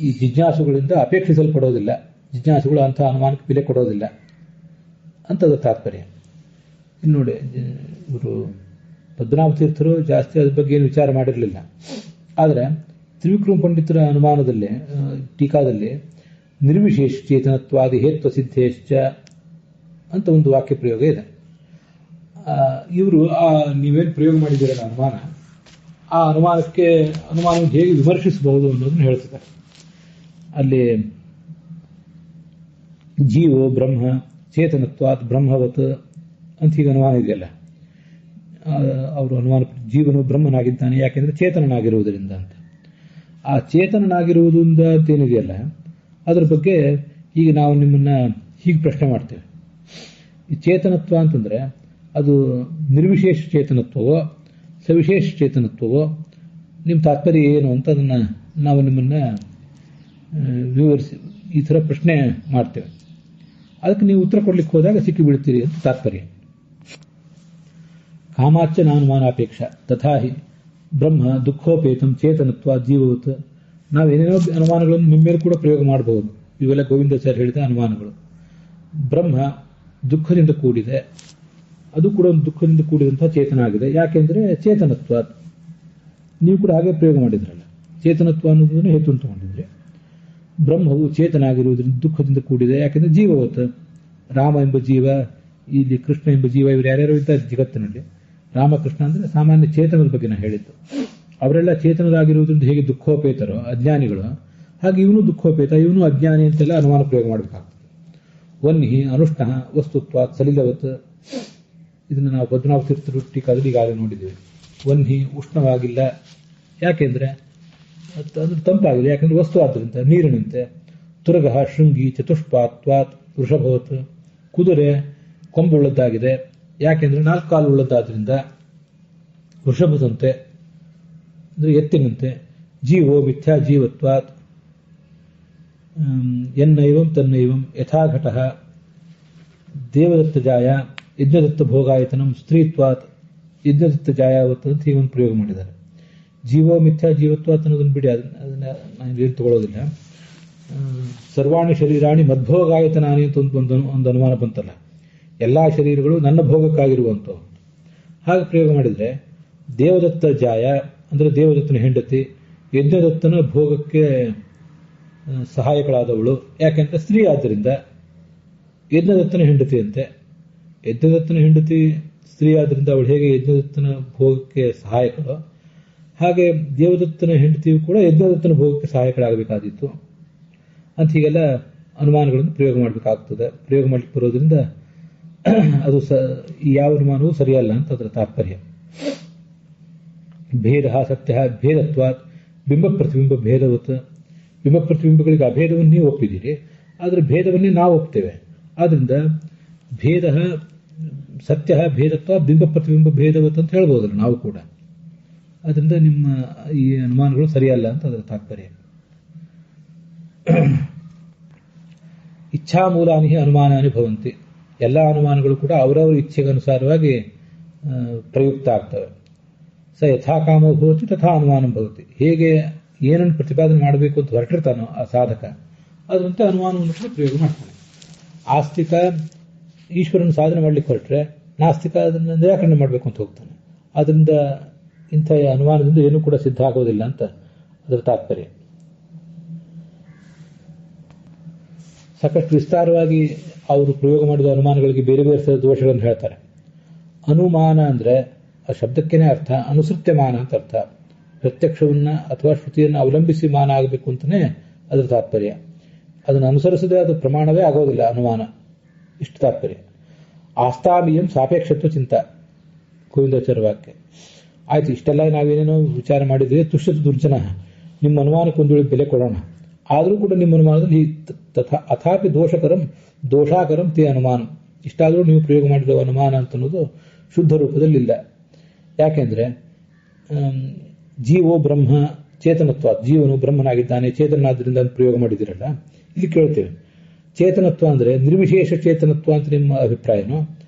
ಈ ಜಿಜ್ಞಾಸುಗಳಿಂದ ಅಪೇಕ್ಷಿಸಲ್ಪಡೋದಿಲ್ಲ. ಜಿಜ್ಞಾಸುಗಳು ಅಂಥ ಅನುಮಾನಕ್ಕೆ ಬೆಲೆ ಕೊಡೋದಿಲ್ಲ ಅಂತದ ತಾತ್ಪರ್ಯ. ಇನ್ನು ನೋಡಿ, ಇವರು ಪದ್ಮನಾಭ ತೀರ್ಥರು ಜಾಸ್ತಿ ಅದ್ರ ಬಗ್ಗೆ ಏನು ವಿಚಾರ ಮಾಡಿರಲಿಲ್ಲ. ಆದರೆ ತ್ರಿವಿಕ್ರಮ ಪಂಡಿತರ ಅನುಮಾನದಲ್ಲಿ, ಟೀಕಾದಲ್ಲಿ ನಿರ್ವಿಶೇಷ ಚೇತನತ್ವಾದಿ ಹೇತ್ವ ಸಿದ್ಧೇಶ್ಚ ಅಂತ ಒಂದು ವಾಕ್ಯ ಪ್ರಯೋಗ ಇದೆ. ಇವರು ನೀವೇನು ಪ್ರಯೋಗ ಮಾಡಿದ್ದೀರಲ್ಲ ಅನುಮಾನ, ಆ ಅನುಮಾನವನ್ನು ಹೇಗೆ ವಿಮರ್ಶಿಸಬಹುದು ಅನ್ನೋದನ್ನು ಹೇಳ್ತಿದ್ದಾರೆ. ಅಲ್ಲಿ ಜೀವೋ ಬ್ರಹ್ಮ ಚೇತನತ್ವಾತ್ ಬ್ರಹ್ಮವತ್ ಅಂತ ಹೀಗೆ ಅನುಮಾನ ಇದೆಯಲ್ಲ, ಅವರು ಅನುಮಾನ ಜೀವನು ಬ್ರಹ್ಮನಾಗಿದ್ದಾನೆ ಯಾಕೆಂದ್ರೆ ಚೇತನನಾಗಿರುವುದರಿಂದ ಅಂತ. ಆ ಚೇತನನಾಗಿರುವುದರಿಂದ ಅಂತೇನಿದೆಯಲ್ಲ, ಅದರ ಬಗ್ಗೆ ಈಗ ನಾವು ನಿಮ್ಮನ್ನ ಹೀಗೆ ಪ್ರಶ್ನೆ ಮಾಡ್ತೇವೆ. ಈ ಚೇತನತ್ವ ಅಂತಂದ್ರೆ ಅದು ನಿರ್ವಿಶೇಷ ಚೇತನತ್ವವೋ ಸವಿಶೇಷ ಚೇತನತ್ವವೋ, ನಿಮ್ಮ ತಾತ್ಪರ್ಯ ಏನು ಅಂತ ಅದನ್ನು ನಾವು ನಿಮ್ಮನ್ನ ವಿವರಿಸಿ ಈ ಥರ ಪ್ರಶ್ನೆ ಮಾಡ್ತೇವೆ. ಅದಕ್ಕೆ ನೀವು ಉತ್ತರ ಕೊಡ್ಲಿಕ್ಕೆ ಹೋದಾಗ ಸಿಕ್ಕಿ ಬೀಳ್ತೀರಿ ಅಂತ ತಾತ್ಪರ್ಯ. ಕಾಮಾಚ ನಾನುಮಾನಾಪೇಕ್ಷ ತಥಾಹಿ ಬ್ರಹ್ಮ ದುಃಖೋಪೇತಂ ಚೇತನತ್ವ ಜೀವವತ್. ನಾವೇನೇನೋ ಅನುಮಾನಗಳನ್ನು ನಿಮ್ಮ ಮೇಲೆ ಕೂಡ ಪ್ರಯೋಗ ಮಾಡಬಹುದು. ಇವೆಲ್ಲ ಗೋವಿಂದಾಚಾರ್ಯ ಹೇಳಿದ ಅನುಮಾನಗಳು. ಬ್ರಹ್ಮ ದುಃಖದಿಂದ ಕೂಡಿದೆ, ಅದು ಕೂಡ ಒಂದು ದುಃಖದಿಂದ ಕೂಡಿದಂತಹ ಚೇತನ ಆಗಿದೆ. ಯಾಕೆಂದ್ರೆ ಚೇತನತ್ವ, ನೀವು ಕೂಡ ಹಾಗೆ ಪ್ರಯೋಗ ಮಾಡಿದ್ರಲ್ಲ, ಚೇತನತ್ವ ಅನ್ನೋದನ್ನು ಹೇತು ಅಂತ ತಗೊಂಡಿದ್ರೆ. ಬ್ರಹ್ಮವು ಚೇತನ ಆಗಿರುವುದರಿಂದ ದುಃಖದಿಂದ ಕೂಡಿದೆ, ಯಾಕೆಂದ್ರೆ ಜೀವವತ್, ರಾಮ ಎಂಬ ಜೀವ, ಇಲ್ಲಿ ಕೃಷ್ಣ ಎಂಬ ಜೀವ, ಇವರು ಯಾರ್ಯಾರು ಇದ್ದಾರೆ ಜಗತ್ತಿನಲ್ಲಿ. ರಾಮಕೃಷ್ಣ ಅಂದ್ರೆ ಸಾಮಾನ್ಯ ಚೇತನದ ಬಗ್ಗೆ ನಾನು ಹೇಳಿದ್ದು. ಅವರೆಲ್ಲ ಚೇತನರಾಗಿರುವುದರಿಂದ ಹೇಗೆ ದುಃಖೋಪೇತರೋ ಅಜ್ಞಾನಿಗಳು, ಹಾಗೆ ಇವನು ದುಃಖೋಪೇತ, ಇವನು ಅಜ್ಞಾನಿ ಅಂತೆಲ್ಲ ಅನುಮಾನ ಪ್ರಯೋಗ ಮಾಡಬೇಕಾಗ್ತದೆ. ವನ್ಹಿ ಅನುಷ್ಠ ವಸ್ತುತ್ವ ಸಲಿಲವತ್, ಇದನ್ನು ನಾವು ಪದ್ಮನಾಭ ತೀರ್ಥರು ಟೀಕಾದಲ್ಲಿ ಈಗಾಗಲೇ ನೋಡಿದ್ದೇವೆ. ವನ್ಹಿ ಉಷ್ಣವಾಗಿಲ್ಲ, ಯಾಕೆಂದ್ರೆ ಅದು ತಂಪಾಗಿದೆ, ಯಾಕೆಂದ್ರೆ ವಸ್ತು ಆದ್ದರಿಂದ ನೀರಿನಂತೆ. ತುರಗ ಶೃಂಗಿ ಚತುಷ್ಪಾತ್ವಾತ್ ವೃಷಭವತ್, ಕುದುರೆ ಕೊಂಬುಳ್ಳದ್ದಾಗಿದೆ, ಯಾಕೆಂದ್ರೆ 4 ಕಾಲು ಉಳ್ಳದ್ದಾದ್ರಿಂದ. ವೃಷಭದಂತೆ ಅಂದ್ರೆ ಎತ್ತಿನಂತೆ. ಜೀವೋ ಮಿಥ್ಯಾ ಜೀವತ್ವಾತ್ ಎನ್ನೈವಂ ತನ್ನೈವಂ ಯಥಾಘಟ ದೇವದತ್ತ ಜಾಯ ಯಜ್ಞದತ್ತ ಭೋಗಾಯತನಂ ಸ್ತ್ರೀತ್ವಾತ್ ಯಜ್ಞದತ್ತ ಜಾಯಾವತ್ ಅಂತ ಹೀಗೊಂದು ಪ್ರಯೋಗ ಮಾಡಿದ್ದಾರೆ. ಜೀವೋ ಮಿಥ್ಯಾ ಜೀವತ್ವಾತ್ ಅನ್ನೋದನ್ನು ಬಿಡಿ, ಅದನ್ನ ನಾನು ಏನು ತಗೊಳ್ಳೋದಿಲ್ಲ. ಸರ್ವಾಣಿ ಶರೀರಾಣಿ ಮದ್ಭೋಗಾಯತನಾನಿ ಅಂತ ಒಂದು ಅನುಮಾನ ಬಂತಲ್ಲ, ಎಲ್ಲಾ ಶರೀರಗಳು ನನ್ನ ಭೋಗಕ್ಕಾಗಿರುವಂಥವು. ಹಾಗೆ ಪ್ರಯೋಗ ಮಾಡಿದ್ರೆ ದೇವದತ್ತ ಜಾಯ ಅಂದ್ರೆ ದೇವದತ್ತನ ಹೆಂಡತಿ, ಯಜ್ಞದತ್ತನ ಭೋಗಕ್ಕೆ ಸಹಾಯಕಳಾದವಳು, ಯಾಕೆಂತ ಸ್ತ್ರೀ ಆದ್ದರಿಂದ. ಯಜ್ಞದತ್ತನ ಹೆಂಡತಿ ಅಂತೆ, ಯಜ್ಞದತ್ತನ ಹೆಂಡತಿ ಸ್ತ್ರೀ ಆದ್ದರಿಂದ ಅವಳು ಹೇಗೆ ಯಜ್ಞದತ್ತನ ಭೋಗಕ್ಕೆ ಸಹಾಯಕಳು, ಹಾಗೆ ದೇವದತ್ತನ ಹೆಂಡತಿಯು ಕೂಡ ಯಜ್ಞದತ್ತನ ಭೋಗಕ್ಕೆ ಸಹಾಯಕಳಾಗಬೇಕಾದಿತ್ತು ಅಂತ ಹೀಗೆಲ್ಲ ಅನುಮಾನಗಳನ್ನು ಪ್ರಯೋಗ ಮಾಡಬೇಕಾಗ್ತದೆ. ಪ್ರಯೋಗ ಮಾಡಲಿಕ್ಕೆ ಬರೋದ್ರಿಂದ ಅದು ಯಾವ ಅನುಮಾನವೂ ಸರಿಯಲ್ಲ ಅಂತ ಅದರ ತಾತ್ಪರ್ಯ. ಭೇದ ಸತ್ಯ ಭೇದತ್ವಾತ್ ಬಿಂಬ ಪ್ರತಿಬಿಂಬ ಭೇದವತ್, ಬಿಂಬ ಪ್ರತಿಬಿಂಬಗಳಿಗೆ ಅಭೇದವನ್ನು ನೀವು ಒಪ್ಪಿದ್ದೀರಿ, ಆದರೆ ಭೇದವನ್ನೇ ನಾವು ಒಪ್ತೇವೆ. ಆದ್ರಿಂದ ಭೇದ ಸತ್ಯ ಭೇದತ್ವ ಬಿಂಬ ಪ್ರತಿಬಿಂಬ ಭೇದವತ್ ಅಂತ ಹೇಳ್ಬೋದಲ್ಲ ನಾವು ಕೂಡ. ಅದರಿಂದ ನಿಮ್ಮ ಈ ಅನುಮಾನಗಳು ಸರಿಯಲ್ಲ ಅಂತ ಅದರ ತಾತ್ಪರ್ಯ. ಇಚ್ಛಾಮೂಲಾನಿ ಅನುಮಾನಾನಿ ಭವಂತಿ, ಎಲ್ಲ ಅನುಮಾನಗಳು ಕೂಡ ಅವರವರ ಇಚ್ಛೆಗೆ ಅನುಸಾರವಾಗಿ ಪ್ರಯುಕ್ತ ಆಗ್ತವೆ. ಸ ಯಥಾ ಕಾಮೋ ಭವತಿ ತಥಾ ಅನುಮಾನ ಭವತಿ. ಹೇಗೆ ಏನನ್ನು ಪ್ರತಿಪಾದನೆ ಮಾಡಬೇಕು ಅಂತ ಹೊರಟಿರ್ತಾನೋ ಆ ಸಾಧಕ, ಅದರಂತೆ ಅನುಮಾನವನ್ನು ಕೂಡ ಪ್ರಯೋಗ ಮಾಡ್ತಾನೆ. ಆಸ್ತಿಕ ಈಶ್ವರನ ಸಾಧನೆ ಮಾಡ್ಲಿಕ್ಕೆ ಹೊರಟ್ರೆ, ನಾಸ್ತಿಕ ಅದನ್ನು ನಿರಾಕರಣೆ ಮಾಡಬೇಕು ಅಂತ ಹೋಗ್ತಾನೆ. ಅದರಿಂದ ಇಂಥ ಅನುಮಾನದಿಂದ ಏನೂ ಕೂಡ ಸಿದ್ಧ ಆಗೋದಿಲ್ಲ ಅಂತ ಅದರ ತಾತ್ಪರ್ಯ. ಸಾಕಷ್ಟು ವಿಸ್ತಾರವಾಗಿ ಅವರು ಪ್ರಯೋಗ ಮಾಡಿದ ಅನುಮಾನಗಳಿಗೆ ಬೇರೆ ಬೇರೆ ದೋಷಗಳನ್ನು ಹೇಳ್ತಾರೆ. ಅನುಮಾನ ಅಂದರೆ ಆ ಶಬ್ದಕ್ಕೇನೆ ಅರ್ಥ ಅನುಸೃತ್ಯಮಾನ ಅಂತ ಅರ್ಥ. ಪ್ರತ್ಯಕ್ಷವನ್ನ ಅಥವಾ ಶ್ರುತಿಯನ್ನು ಅವಲಂಬಿಸಿ ಮಾನ ಆಗಬೇಕು ಅಂತಲೇ ಅದರ ತಾತ್ಪರ್ಯ. ಅದನ್ನು ಅನುಸರಿಸದೆ ಅದು ಪ್ರಮಾಣವೇ ಆಗೋದಿಲ್ಲ ಅನುಮಾನ, ಇಷ್ಟು ತಾತ್ಪರ್ಯ. ಆಸ್ತಾಮೀಯಂ ಸಾಪೇಕ್ಷತ್ವ ಚಿಂತ, ಗೋವಿಂದಾಚಾರ್ಯ ವಾಕ್ಯ. ಆಯ್ತು, ಇಷ್ಟೆಲ್ಲ ನಾವೇನೇನೋ ವಿಚಾರ ಮಾಡಿದ್ರೆ ತುಷ್ಯತು ದುರ್ಜನ, ನಿಮ್ಮ ಅನುಮಾನಕ್ಕೆ ಒಂದು ಬೆಲೆ ಕೊಡೋಣ. ಆದರೂ ಕೂಡ ನಿಮ್ಮ ಅನುಮಾನದಲ್ಲಿ ಅಥಾಪಿ ದೋಷಾಕರಂ ತೇ ಅನುಮಾನ, ಇಷ್ಟಾದರೂ ನೀವು ಪ್ರಯೋಗ ಮಾಡಿದ ಅನುಮಾನ ಅಂತನ್ನೋದು ಶುದ್ಧ ರೂಪದಲ್ಲಿಲ್ಲ. ಯಾಕೆಂದ್ರೆ ಜೀವೋ ಬ್ರಹ್ಮ ಚೇತನತ್ವ, ಜೀವನು ಬ್ರಹ್ಮನಾಗಿದ್ದಾನೆ ಚೇತನಾದ್ರಿಂದ ಅಂತ ಪ್ರಯೋಗ ಮಾಡಿದಿರಲ್ಲ. ಇಲ್ಲಿ ಕೇಳ್ತೇವೆ, ಚೇತನತ್ವ ಅಂದ್ರೆ ನಿರ್ವಿಶೇಷ ಚೇತನತ್ವ ಅಂತ ನಿಮ್ಮ ಅಭಿಪ್ರಾಯನೋ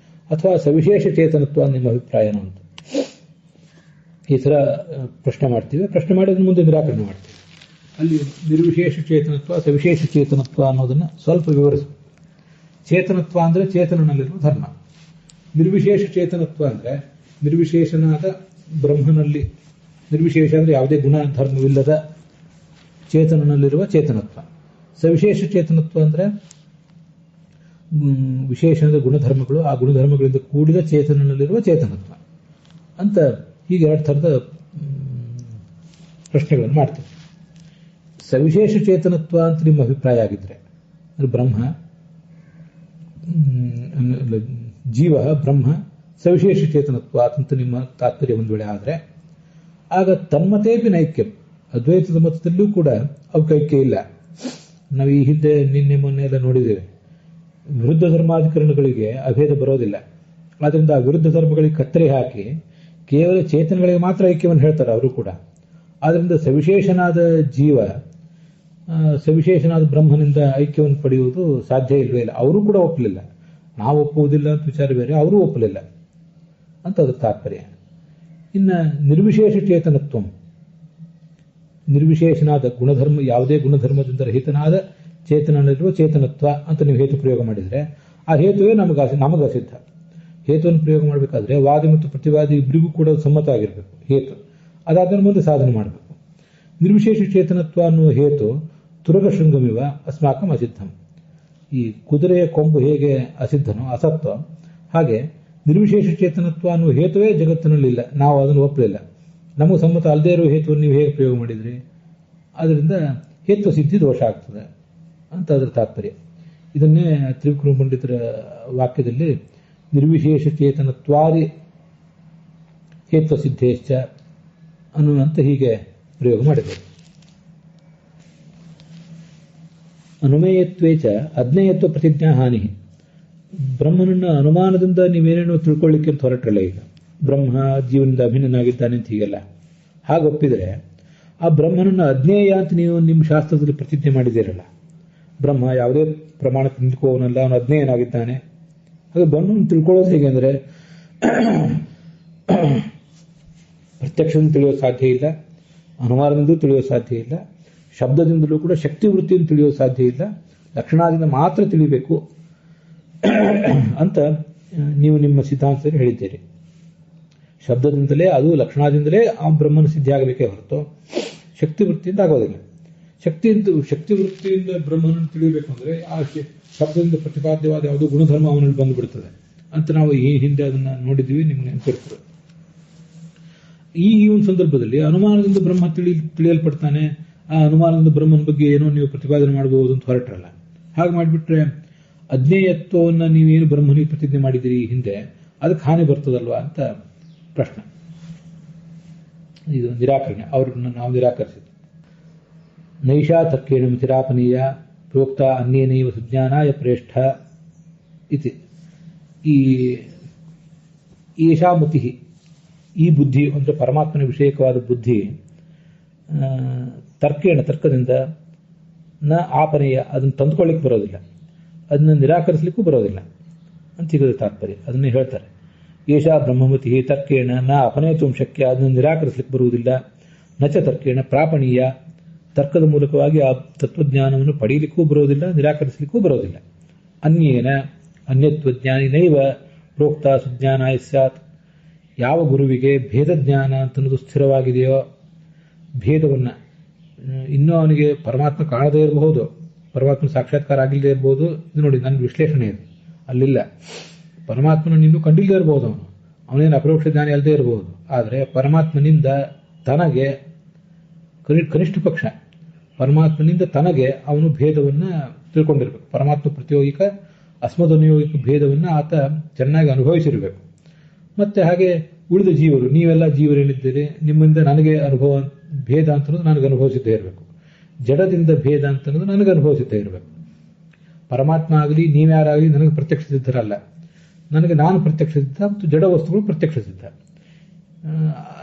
ಅಥವಾ ಸವಿಶೇಷ ಚೇತನತ್ವ ಅಂತ ನಿಮ್ಮ ಅಭಿಪ್ರಾಯನೋ ಅಂತ ಈ ಥರ ಪ್ರಶ್ನೆ ಮಾಡ್ತೀವಿ. ಪ್ರಶ್ನೆ ಮಾಡಿದ ಮುಂದೆ ನಿರಾಕರಣೆ ಮಾಡ್ತೀವಿ. ಅಲ್ಲಿ ನಿರ್ವಿಶೇಷ ಚೇತನತ್ವ ಸವಿಶೇಷ ಚೇತನತ್ವ ಅನ್ನೋದನ್ನ ಸ್ವಲ್ಪ ವಿವರಿಸಬೇಕು. ಚೇತನತ್ವ ಅಂದ್ರೆ ಚೇತನನಲ್ಲಿರುವ ಧರ್ಮ. ನಿರ್ವಿಶೇಷ ಚೇತನತ್ವ ಅಂದ್ರೆ ನಿರ್ವಿಶೇಷನಾದ ಬ್ರಹ್ಮನಲ್ಲಿ, ನಿರ್ವಿಶೇಷ ಅಂದ್ರೆ ಯಾವುದೇ ಗುಣ ಧರ್ಮವಿಲ್ಲದ ಚೇತನನಲ್ಲಿರುವ ಚೇತನತ್ವ. ಸವಿಶೇಷ ಚೇತನತ್ವ ಅಂದ್ರೆ ವಿಶೇಷಣದ ಗುಣಧರ್ಮಗಳು, ಆ ಗುಣಧರ್ಮಗಳಿಂದ ಕೂಡಿದ ಚೇತನನಲ್ಲಿರುವ ಚೇತನತ್ವ ಅಂತ ಹೀಗೆ ಎರಡು ಥರದ ಪ್ರಶ್ನೆಗಳನ್ನು ಮಾಡ್ತೀವಿ. ಸವಿಶೇಷ ಚೇತನತ್ವ ಅಂತ ನಿಮ್ಮ ಅಭಿಪ್ರಾಯ ಆಗಿದ್ರೆ, ಬ್ರಹ್ಮ ಜೀವ ಬ್ರಹ್ಮ ಸವಿಶೇಷ ಚೇತನತ್ವ ಅಂತ ನಿಮ್ಮ ತಾತ್ಪರ್ಯ ಒಂದು ವೇಳೆ ಆದರೆ, ಆಗ ತನ್ಮತೇಪಿ ನೈಕ್ಯಂ, ಅದ್ವೈತದ ಮತದಲ್ಲೂ ಕೂಡ ಅವಕೈಕ್ಯ ಇಲ್ಲ. ನಾವು ಈ ಹಿಂದೆ ನಿನ್ನೆ ಮೊನ್ನೆ ಎಲ್ಲ ನೋಡಿದ್ದೇವೆ, ವಿರುದ್ಧ ಧರ್ಮಾಧಿಕರಣಗಳಿಗೆ ಅಭೇದ ಬರೋದಿಲ್ಲ. ಆದ್ದರಿಂದ ಆ ವಿರುದ್ಧ ಧರ್ಮಗಳಿಗೆ ಕತ್ತರಿ ಹಾಕಿ ಕೇವಲ ಚೇತನಗಳಿಗೆ ಮಾತ್ರ ಐಕ್ಯವನ್ನು ಹೇಳ್ತಾರೆ ಅವರು ಕೂಡ. ಆದ್ದರಿಂದ ಸವಿಶೇಷನಾದ ಜೀವ ಸವಿಶೇಷನಾದ ಬ್ರಹ್ಮನಿಂದ ಐಕ್ಯವನ್ನು ಪಡೆಯುವುದು ಸಾಧ್ಯ ಇಲ್ವೇ ಇಲ್ಲ. ಅವರು ಕೂಡ ಒಪ್ಪಲಿಲ್ಲ. ನಾವು ಒಪ್ಪುವುದಿಲ್ಲ ಅಂತ ವಿಚಾರ ಬೇರೆ, ಅವರು ಒಪ್ಪಲಿಲ್ಲ ಅಂತ ಅದರ ತಾತ್ಪರ್ಯ. ಇನ್ನು ನಿರ್ವಿಶೇಷ ಚೇತನತ್ವ, ನಿರ್ವಿಶೇಷನಾದ ಗುಣಧರ್ಮ, ಯಾವುದೇ ಗುಣಧರ್ಮದಿಂದ ರಹಿತನಾದ ಚೇತನಲ್ಲಿರುವ ಚೇತನತ್ವ ಅಂತ ನೀವು ಹೇತು ಪ್ರಯೋಗ ಮಾಡಿದರೆ, ಆ ಹೇತುವೇ ನಮಗೆ ಅಸಿದ್ಧ. ಹೇತುವನ್ನು ಪ್ರಯೋಗ ಮಾಡಬೇಕಾದ್ರೆ ವಾದಿ ಮತ್ತು ಪ್ರತಿವಾದಿ ಇಬ್ಬರಿಗೂ ಕೂಡ ಸಮ್ಮತ ಆಗಿರಬೇಕು ಹೇತು. ಅದಾದ ಮುಂದೆ ಸಾಧನೆ ಮಾಡಬೇಕು. ನಿರ್ವಿಶೇಷ ಚೇತನತ್ವ ಅನ್ನುವ ಹೇತು ತುರಗ ಶೃಂಗಮಿವ ಅಸ್ಮಾಕಂ ಅಸಿದ್ಧಂ. ಈ ಕುದುರೆಯ ಕೊಂಬು ಹೇಗೆ ಅಸಿದ್ಧನೋ ಅಸತ್ವ, ಹಾಗೆ ನಿರ್ವಿಶೇಷ ಚೇತನತ್ವ ಅನ್ನುವ ಹೇತುವೇ ಜಗತ್ತಿನಲ್ಲಿಲ್ಲ. ನಾವು ಅದನ್ನು ಒಪ್ಪಲಿಲ್ಲ. ನಮಗೆ ಸಮ್ಮತ ಅಲ್ಲದೇ ಇರುವ ಹೇತುವನ್ನು ನೀವು ಹೇಗೆ ಪ್ರಯೋಗ ಮಾಡಿದ್ರಿ? ಅದರಿಂದ ಹೇತ್ವ ಸಿದ್ಧಿ ದೋಷ ಆಗ್ತದೆ ಅಂತ ಅದರ ತಾತ್ಪರ್ಯ. ಇದನ್ನೇ ತ್ರಿವಿಕ್ರಮ ಪಂಡಿತರ ವಾಕ್ಯದಲ್ಲಿ ನಿರ್ವಿಶೇಷ ಚೇತನತ್ವಾದಿ ಹೇತ್ವ ಸಿದ್ಧೇಶ್ಚ ಅನ್ನುವಂತೆ ಹೀಗೆ ಪ್ರಯೋಗ ಮಾಡಿದರು. ಅನುಮೇಯತ್ವೇಚ ಅಜ್ಞೇಯತ್ವ ಪ್ರತಿಜ್ಞಾ ಹಾನಿ. ಬ್ರಹ್ಮನನ್ನ ಅನುಮಾನದಿಂದ ನೀವೇನೇನೋ ತಿಳ್ಕೊಳ್ಳಿಕ್ಕೆ ಅಂತ ಹೊರಟ್ರಲ್ಲ, ಈಗ ಬ್ರಹ್ಮ ಜೀವನದ ಅಭಿನ್ನನಾಗಿದ್ದಾನೆ ಅಂತ ಹೀಗೆಲ್ಲ ಹಾಗೆ ಒಪ್ಪಿದರೆ, ಆ ಬ್ರಹ್ಮನನ್ನ ಅಜ್ಞೇಯ ಅಂತ ನೀವು ನಿಮ್ಮ ಶಾಸ್ತ್ರದಲ್ಲಿ ಪ್ರತಿಜ್ಞೆ ಮಾಡಿದ್ದೀರಲ್ಲ, ಬ್ರಹ್ಮ ಯಾವುದೇ ಪ್ರಮಾಣಕ್ಕೆ ನಿಂತ್ಕೋವನಲ್ಲ, ಅವನು ಅಜ್ಞೇಯನಾಗಿದ್ದಾನೆ. ಹಾಗೆ ಬ್ರಹ್ಮನ ತಿಳ್ಕೊಳ್ಳೋದು ಹೇಗೆ ಅಂದರೆ ಪ್ರತ್ಯಕ್ಷದಿಂದ ತಿಳಿಯೋದು ಸಾಧ್ಯ ಇಲ್ಲ, ಅನುಮಾನದಿಂದಲೂ ತಿಳಿಯೋದು ಸಾಧ್ಯ ಇಲ್ಲ, ಶಬ್ದದಿಂದಲೂ ಕೂಡ ಶಕ್ತಿ ವೃತ್ತಿಯಿಂದ ತಿಳಿಯೋದು ಸಾಧ್ಯ ಇಲ್ಲ, ಲಕ್ಷಣದಿಂದ ಮಾತ್ರ ತಿಳಿಬೇಕು ಅಂತ ನೀವು ನಿಮ್ಮ ಸಿದ್ಧಾಂತದಲ್ಲಿ ಹೇಳಿದ್ದೀರಿ. ಶಬ್ದದಿಂದಲೇ, ಅದು ಲಕ್ಷಣದಿಂದಲೇ ಆ ಬ್ರಹ್ಮನ ಸಿದ್ಧಿ ಆಗಬೇಕೇ ಹೊರತು ಶಕ್ತಿ ವೃತ್ತಿಯಿಂದ ಆಗೋದಿಲ್ಲ. ಶಕ್ತಿ ವೃತ್ತಿಯಿಂದ ಬ್ರಹ್ಮನನ್ನು ತಿಳಿಯಬೇಕು ಅಂದ್ರೆ ಆ ಶಬ್ದದಿಂದ ಪ್ರತಿಪಾದ್ಯವಾದ ಯಾವುದೋ ಗುಣಧರ್ಮ ಅವನಲ್ಲಿ ಬಂದುಬಿಡ್ತದೆ ಅಂತ ನಾವು ಈ ಹಿಂದೆ ಅದನ್ನ ನೋಡಿದ್ವಿ, ನಿಮ್ಗೆ ನೆನಪಿರ್ತದೆ. ಈ ಒಂದು ಸಂದರ್ಭದಲ್ಲಿ ಅನುಮಾನದಿಂದ ಬ್ರಹ್ಮ ತಿಳಿಯಲ್ಪಡ್ತಾನೆ, ಆ ಅನುಮಾನದಿಂದ ಬ್ರಹ್ಮನ ಬಗ್ಗೆ ಏನೋ ನೀವು ಪ್ರತಿಪಾದನೆ ಮಾಡಬಹುದು ಅಂತ ಹೊರಟ್ರಲ್ಲ. ಹಾಗೆ ಮಾಡಿಬಿಟ್ರೆ ಅಜ್ಞೇಯತ್ವವನ್ನು ನೀವೇನು ಬ್ರಹ್ಮನಿಗೆ ಪ್ರತಿಜ್ಞೆ ಮಾಡಿದಿರಿ ಈ ಹಿಂದೆ, ಅದಕ್ಕೆ ಹಾನಿ ಬರ್ತದಲ್ವಾ ಅಂತ ಪ್ರಶ್ನೆ. ಇದು ನಿರಾಕರಣೆ, ಅವ್ರನ್ನ ನಾವು ನಿರಾಕರಿಸಿದ್ವಿ. ನೈಷಾ ತಕ್ಕೇಣ ಮಿತಿರಾಪನೀಯ ಪ್ರೋಕ್ತ ಅನ್ಯೇನೈವ ಸುಜ್ಞಾನಾಯ ಪ್ರೇಷ್ಠ ಇತಿ. ಈ ಏಷಾ ಮತಿ, ಈ ಬುದ್ಧಿ ಅಂದರೆ ಪರಮಾತ್ಮನ ವಿಷಯಕವಾದ ಬುದ್ಧಿ, ತರ್ಕದಿಂದ ನ ಆಪನೀಯ, ಅದನ್ನು ತಂದುಕೊಳ್ಳಿಕ್ಕೆ ಬರೋದಿಲ್ಲ, ಅದನ್ನು ನಿರಾಕರಿಸಲಿಕ್ಕೂ ಬರೋದಿಲ್ಲ. ಅಂತ ಈಗ ತಾತ್ಪರ್ಯ. ಅದನ್ನೇ ಹೇಳ್ತಾರೆ. ಏಷಾ ಬ್ರಹ್ಮಮತಿ ತರ್ಕೇಣ ನ ಅಪನೇತು ಶಕ್ಯ, ಅದನ್ನು ನಿರಾಕರಿಸಲಿಕ್ಕೆ ಬರುವುದಿಲ್ಲ. ನಚ ತರ್ಕೇಣ ಪ್ರಾಪಣೀಯ, ತರ್ಕದ ಮೂಲಕವಾಗಿ ಆ ತತ್ವಜ್ಞಾನವನ್ನು ಪಡೆಯಲಿಕ್ಕೂ ಬರೋದಿಲ್ಲ, ನಿರಾಕರಿಸಲಿಕ್ಕೂ ಬರೋದಿಲ್ಲ. ಅನ್ಯೇನ ಅನ್ಯತ್ವಜ್ಞಾನಿನೈವ ಪ್ರೋಕ್ತ ಸುಜ್ಞಾನಾಯ ಸ್ಯಾತ್, ಯಾವ ಗುರುವಿಗೆ ಭೇದ ಜ್ಞಾನ ಅಂತನ್ನೋದು ಸ್ಥಿರವಾಗಿದೆಯೋ, ಭೇದವನ್ನು ಇನ್ನೂ ಅವನಿಗೆ ಪರಮಾತ್ಮ ಕಾಣದೇ ಇರಬಹುದು, ಪರಮಾತ್ಮ ಸಾಕ್ಷಾತ್ಕಾರ ಆಗಿಲ್ಲದೆ ಇರಬಹುದು. ಇದು ನೋಡಿ ನನ್ನ ವಿಶ್ಲೇಷಣೆ ಇದೆ, ಅಲ್ಲಿಲ್ಲ. ಪರಮಾತ್ಮನ ಇನ್ನೂ ಕಂಡಿಲ್ಲದೆ ಇರಬಹುದು, ಅವನೇನು ಅಪರೋಕ್ಷ ಜ್ಞಾನಿ ಅಲ್ಲದೆ ಇರಬಹುದು. ಆದರೆ ಪರಮಾತ್ಮನಿಂದ ತನಗೆ ಕನಿಷ್ಠ ಪಕ್ಷ ಪರಮಾತ್ಮನಿಂದ ತನಗೆ ಅವನು ಭೇದವನ್ನು ತಿಳ್ಕೊಂಡಿರ್ಬೇಕು. ಪರಮಾತ್ಮ ಪ್ರತಿಯೋಗಿಕ ಅಸ್ಮದನುಯೋಗಿಕ ಭೇದವನ್ನು ಆತ ಚೆನ್ನಾಗಿ ಅನುಭವಿಸಿರಬೇಕು. ಮತ್ತೆ ಹಾಗೆ ಉಳಿದ ಜೀವರು, ನೀವೆಲ್ಲ ಜೀವರೇನಿದ್ದೀರಿ, ನಿಮ್ಮಿಂದ ನನಗೆ ಅನುಭವ ಭೇದ ಅಂತನ್ನೋದು ನನಗೆ ಅನುಭವಿಸಿದ್ದೇ ಇರಬೇಕು. ಜಡದಿಂದ ಭೇದ ಅಂತನ್ನೋದು ನನಗೆ ಅನುಭವಿಸಿದ್ದೇ ಇರಬೇಕು. ಪರಮಾತ್ಮ ಆಗಲಿ ನೀವ್ಯಾರಾಗಲಿ ನನಗೆ ಪ್ರತ್ಯಕ್ಷ ಸಿದ್ಧರಲ್ಲ, ನನಗೆ ನಾನು ಪ್ರತ್ಯಕ್ಷ ಸಿದ್ಧ ಮತ್ತು ಜಡ ವಸ್ತುಗಳು ಪ್ರತ್ಯಕ್ಷ ಸಿದ್ಧ.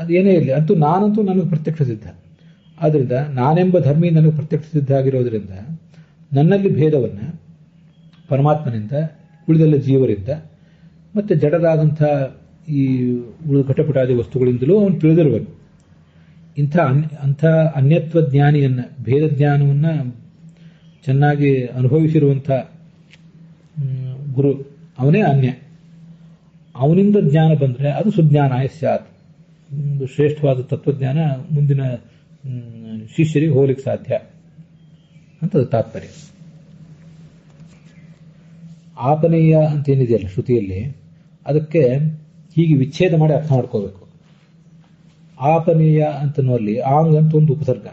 ಅದೇನೇ ಇರಲಿ, ಅಂತೂ ನಾನಂತೂ ನನಗೆ ಪ್ರತ್ಯಕ್ಷ ಸಿದ್ಧ. ಆದ್ದರಿಂದ ನಾನೆಂಬ ಧರ್ಮಿ ನನಗೆ ಪ್ರತ್ಯಕ್ಷ ಸಿದ್ಧ ಆಗಿರೋದ್ರಿಂದ ನನ್ನಲ್ಲಿ ಭೇದವನ್ನು ಪರಮಾತ್ಮನಿಂದ, ಉಳಿದೆಲ್ಲ ಜೀವರಿಂದ, ಮತ್ತೆ ಜಡರಾದಂಥ ಈ ಘಟಪಟಾದಿ ವಸ್ತುಗಳಿಂದಲೂ ಅವನು ತಿಳಿದಿರಬೇಕು. ಅಂಥ ಅನ್ಯತ್ವ ಜ್ಞಾನಿಯನ್ನು, ಭೇದ ಜ್ಞಾನವನ್ನು ಚೆನ್ನಾಗಿ ಅನುಭವಿಸಿರುವಂಥ ಗುರು ಅವನೇ ಅನ್ಯ. ಅವನಿಂದ ಜ್ಞಾನ ಬಂದರೆ ಅದು ಸುಜ್ಞಾನಾಯ ಸ್ಯಾತ್, ಒಂದು ಶ್ರೇಷ್ಠವಾದ ತತ್ವಜ್ಞಾನ ಮುಂದಿನ ಶಿಷ್ಯರಿಗೆ ಹೋಗ್ಲಿಕ್ಕೆ ಸಾಧ್ಯ ಅಂತ ತಾತ್ಪರ್ಯ. ಆಪನೇಯ ಅಂತೇನಿದೆಯಲ್ಲ ಶ್ರುತಿಯಲ್ಲಿ, ಅದಕ್ಕೆ ಹೀಗೆ ವಿಚ್ಛೇದ ಮಾಡಿ ಅರ್ಥ ಮಾಡ್ಕೋಬೇಕು. ಆಪನೇಯ ಅಂತನ್ನುವಲ್ಲಿ ಆಂಗ್ ಅಂತ ಒಂದು ಉಪಸರ್ಗ,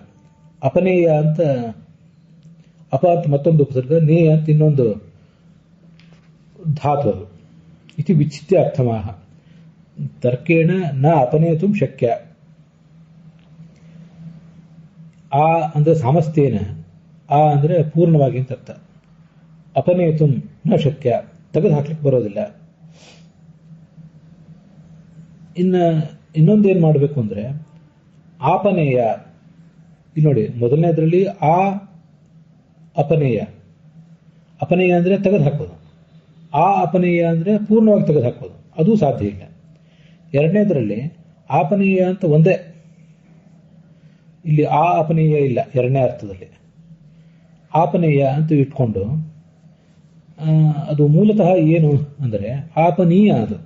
ಅಪನೇಯ ಅಂತ ಅಪ ಅಂತ ಮತ್ತೊಂದು ಉಪಸರ್ಗ, ನೇಯ ಅಂತ ಇನ್ನೊಂದು ಧಾತು. ಅದು ಇತಿ ವಿಚ್ಛಿತ್ಯ ಅರ್ಥಮಾಹ ತರ್ಕೇಣ ನ ಅಪನೇತು ಶಕ್ಯ. ಆ ಅಂದ್ರೆ ಸಾಮಸ್ಥ್ಯೇನ, ಆ ಅಂದ್ರೆ ಪೂರ್ಣವಾಗಿ ಅಂತ ಅರ್ಥ. ಅಪನೇತು ನ ಶಕ್ಯ, ತೆಗೆದು ಹಾಕ್ಲಿಕ್ಕೆ ಬರೋದಿಲ್ಲ. ಇನ್ನೊಂದೇನು ಮಾಡಬೇಕು ಅಂದ್ರೆ ಆಪನೇಯ. ಇಲ್ಲಿ ನೋಡಿ, ಮೊದಲನೇದ್ರಲ್ಲಿ ಆ ಅಪನೇಯ. ಅಪನೇಯ ಅಂದ್ರೆ ತೆಗೆದು ಹಾಕೋದು, ಆ ಅಪನೇಯ ಅಂದ್ರೆ ಪೂರ್ಣವಾಗಿ ತೆಗೆದು ಹಾಕೋದು, ಅದು ಸಾಧ್ಯ ಇಲ್ಲ. ಎರಡನೇದ್ರಲ್ಲಿ ಆಪನೇಯ ಅಂತ ಒಂದೇ, ಇಲ್ಲಿ ಆ ಅಪನೇಯ ಇಲ್ಲ. ಎರಡನೇ ಅರ್ಥದಲ್ಲಿ ಆಪನೇಯ ಅಂತ ಇಟ್ಕೊಂಡು, ಅದು ಮೂಲತಃ ಏನು ಅಂದರೆ ಆಪನೀಯ. ಅದು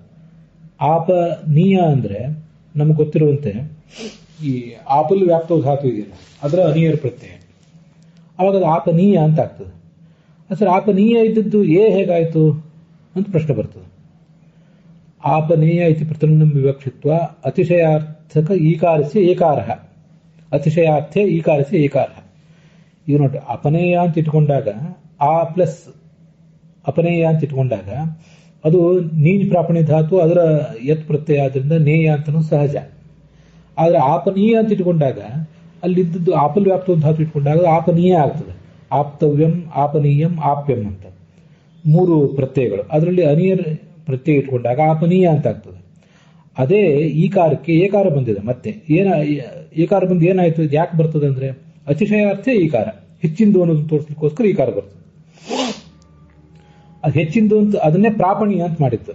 ಆಪನೀಯ ಅಂದ್ರೆ ನಮ್ಗೆ ಗೊತ್ತಿರುವಂತೆ ಈ ಆಪಲ್ ವ್ಯಾಪ್ತ ಧಾತು ಇದೆಯಲ್ಲ, ಅದರ ಅನಿಯರ್ ಪ್ರತ್ಯಯ, ಅವಾಗ ಅದು ಆಪನೀಯ ಅಂತ ಆಗ್ತದೆ. ಸರ್, ಆಪನೀಯ ಇದ್ದದ್ದು ಹೇಗಾಯಿತು ಅಂತ ಪ್ರಶ್ನೆ ಬರ್ತದೆ. ಆಪನೇಯ ಇತಿ ಪ್ರತಿನಿಧಂ ವಿವಕ್ಷಿತ್ವ ಅತಿಶಯಾರ್ಥಕ ಈಕಾರಸ್ಯ ಏಕಾರ, ಅತಿಶಯಾರ್ಥೆ ಈಕಾರಸ್ಯ ಏಕಾರ. ಈಗ ನೋಡಿ, ಅಪನೇಯ ಅಂತ ಇಟ್ಕೊಂಡಾಗ ಆ ಪ್ಲಸ್ ಅಪನೇಯ ಅಂತ ಇಟ್ಕೊಂಡಾಗ ಅದು ನೀಜ್ ಪ್ರಾಪಣಿ ಧಾತು, ಅದರ ಯತ್ ಪ್ರತ್ಯಯ ಆದ್ರಿಂದ ನೇಯ ಅಂತನೂ ಸಹಜ. ಆದರೆ ಆಪನೀಯ ಅಂತ ಇಟ್ಕೊಂಡಾಗ ಅಲ್ಲಿದ್ದದ್ದು ಆಪಲ್ ವ್ಯಾಪ್ತ ಧಾತು ಇಟ್ಕೊಂಡಾಗ ಆಪನೀಯ ಆಗ್ತದೆ. ಆಪ್ತವ್ಯಂ, ಆಪನೀಯಂ, ಆಪ್ಯಂ ಅಂತ ಮೂರು ಪ್ರತ್ಯಯಗಳು. ಅದರಲ್ಲಿ ಅನಿಯರ್ ಪ್ರತ್ಯಯ ಇಟ್ಕೊಂಡಾಗ ಆಪನೀಯ ಅಂತ ಆಗ್ತದೆ. ಅದೇ ಈಕಾರಕ್ಕೆ ಏಕಾರ ಬಂದಿದೆ. ಮತ್ತೆ ಏಕಾರ ಬಂದು ಏನಾಯ್ತು, ಯಾಕೆ ಬರ್ತದೆ ಅಂದ್ರೆ ಅತಿಶಯಾರ್ಥೆ ಈಕಾರ, ಹೆಚ್ಚಿಂದು ಅನ್ನೋದನ್ನು ತೋರಿಸ್ಲಿಕ್ಕೋಸ್ಕರ ಈಕಾರ ಬರ್ತದೆ. ಅದು ಹೆಚ್ಚಿಂದು ಅಂತ ಅದನ್ನೇ ಪ್ರಾಪಣೀಯ ಅಂತ ಮಾಡಿತ್ತು.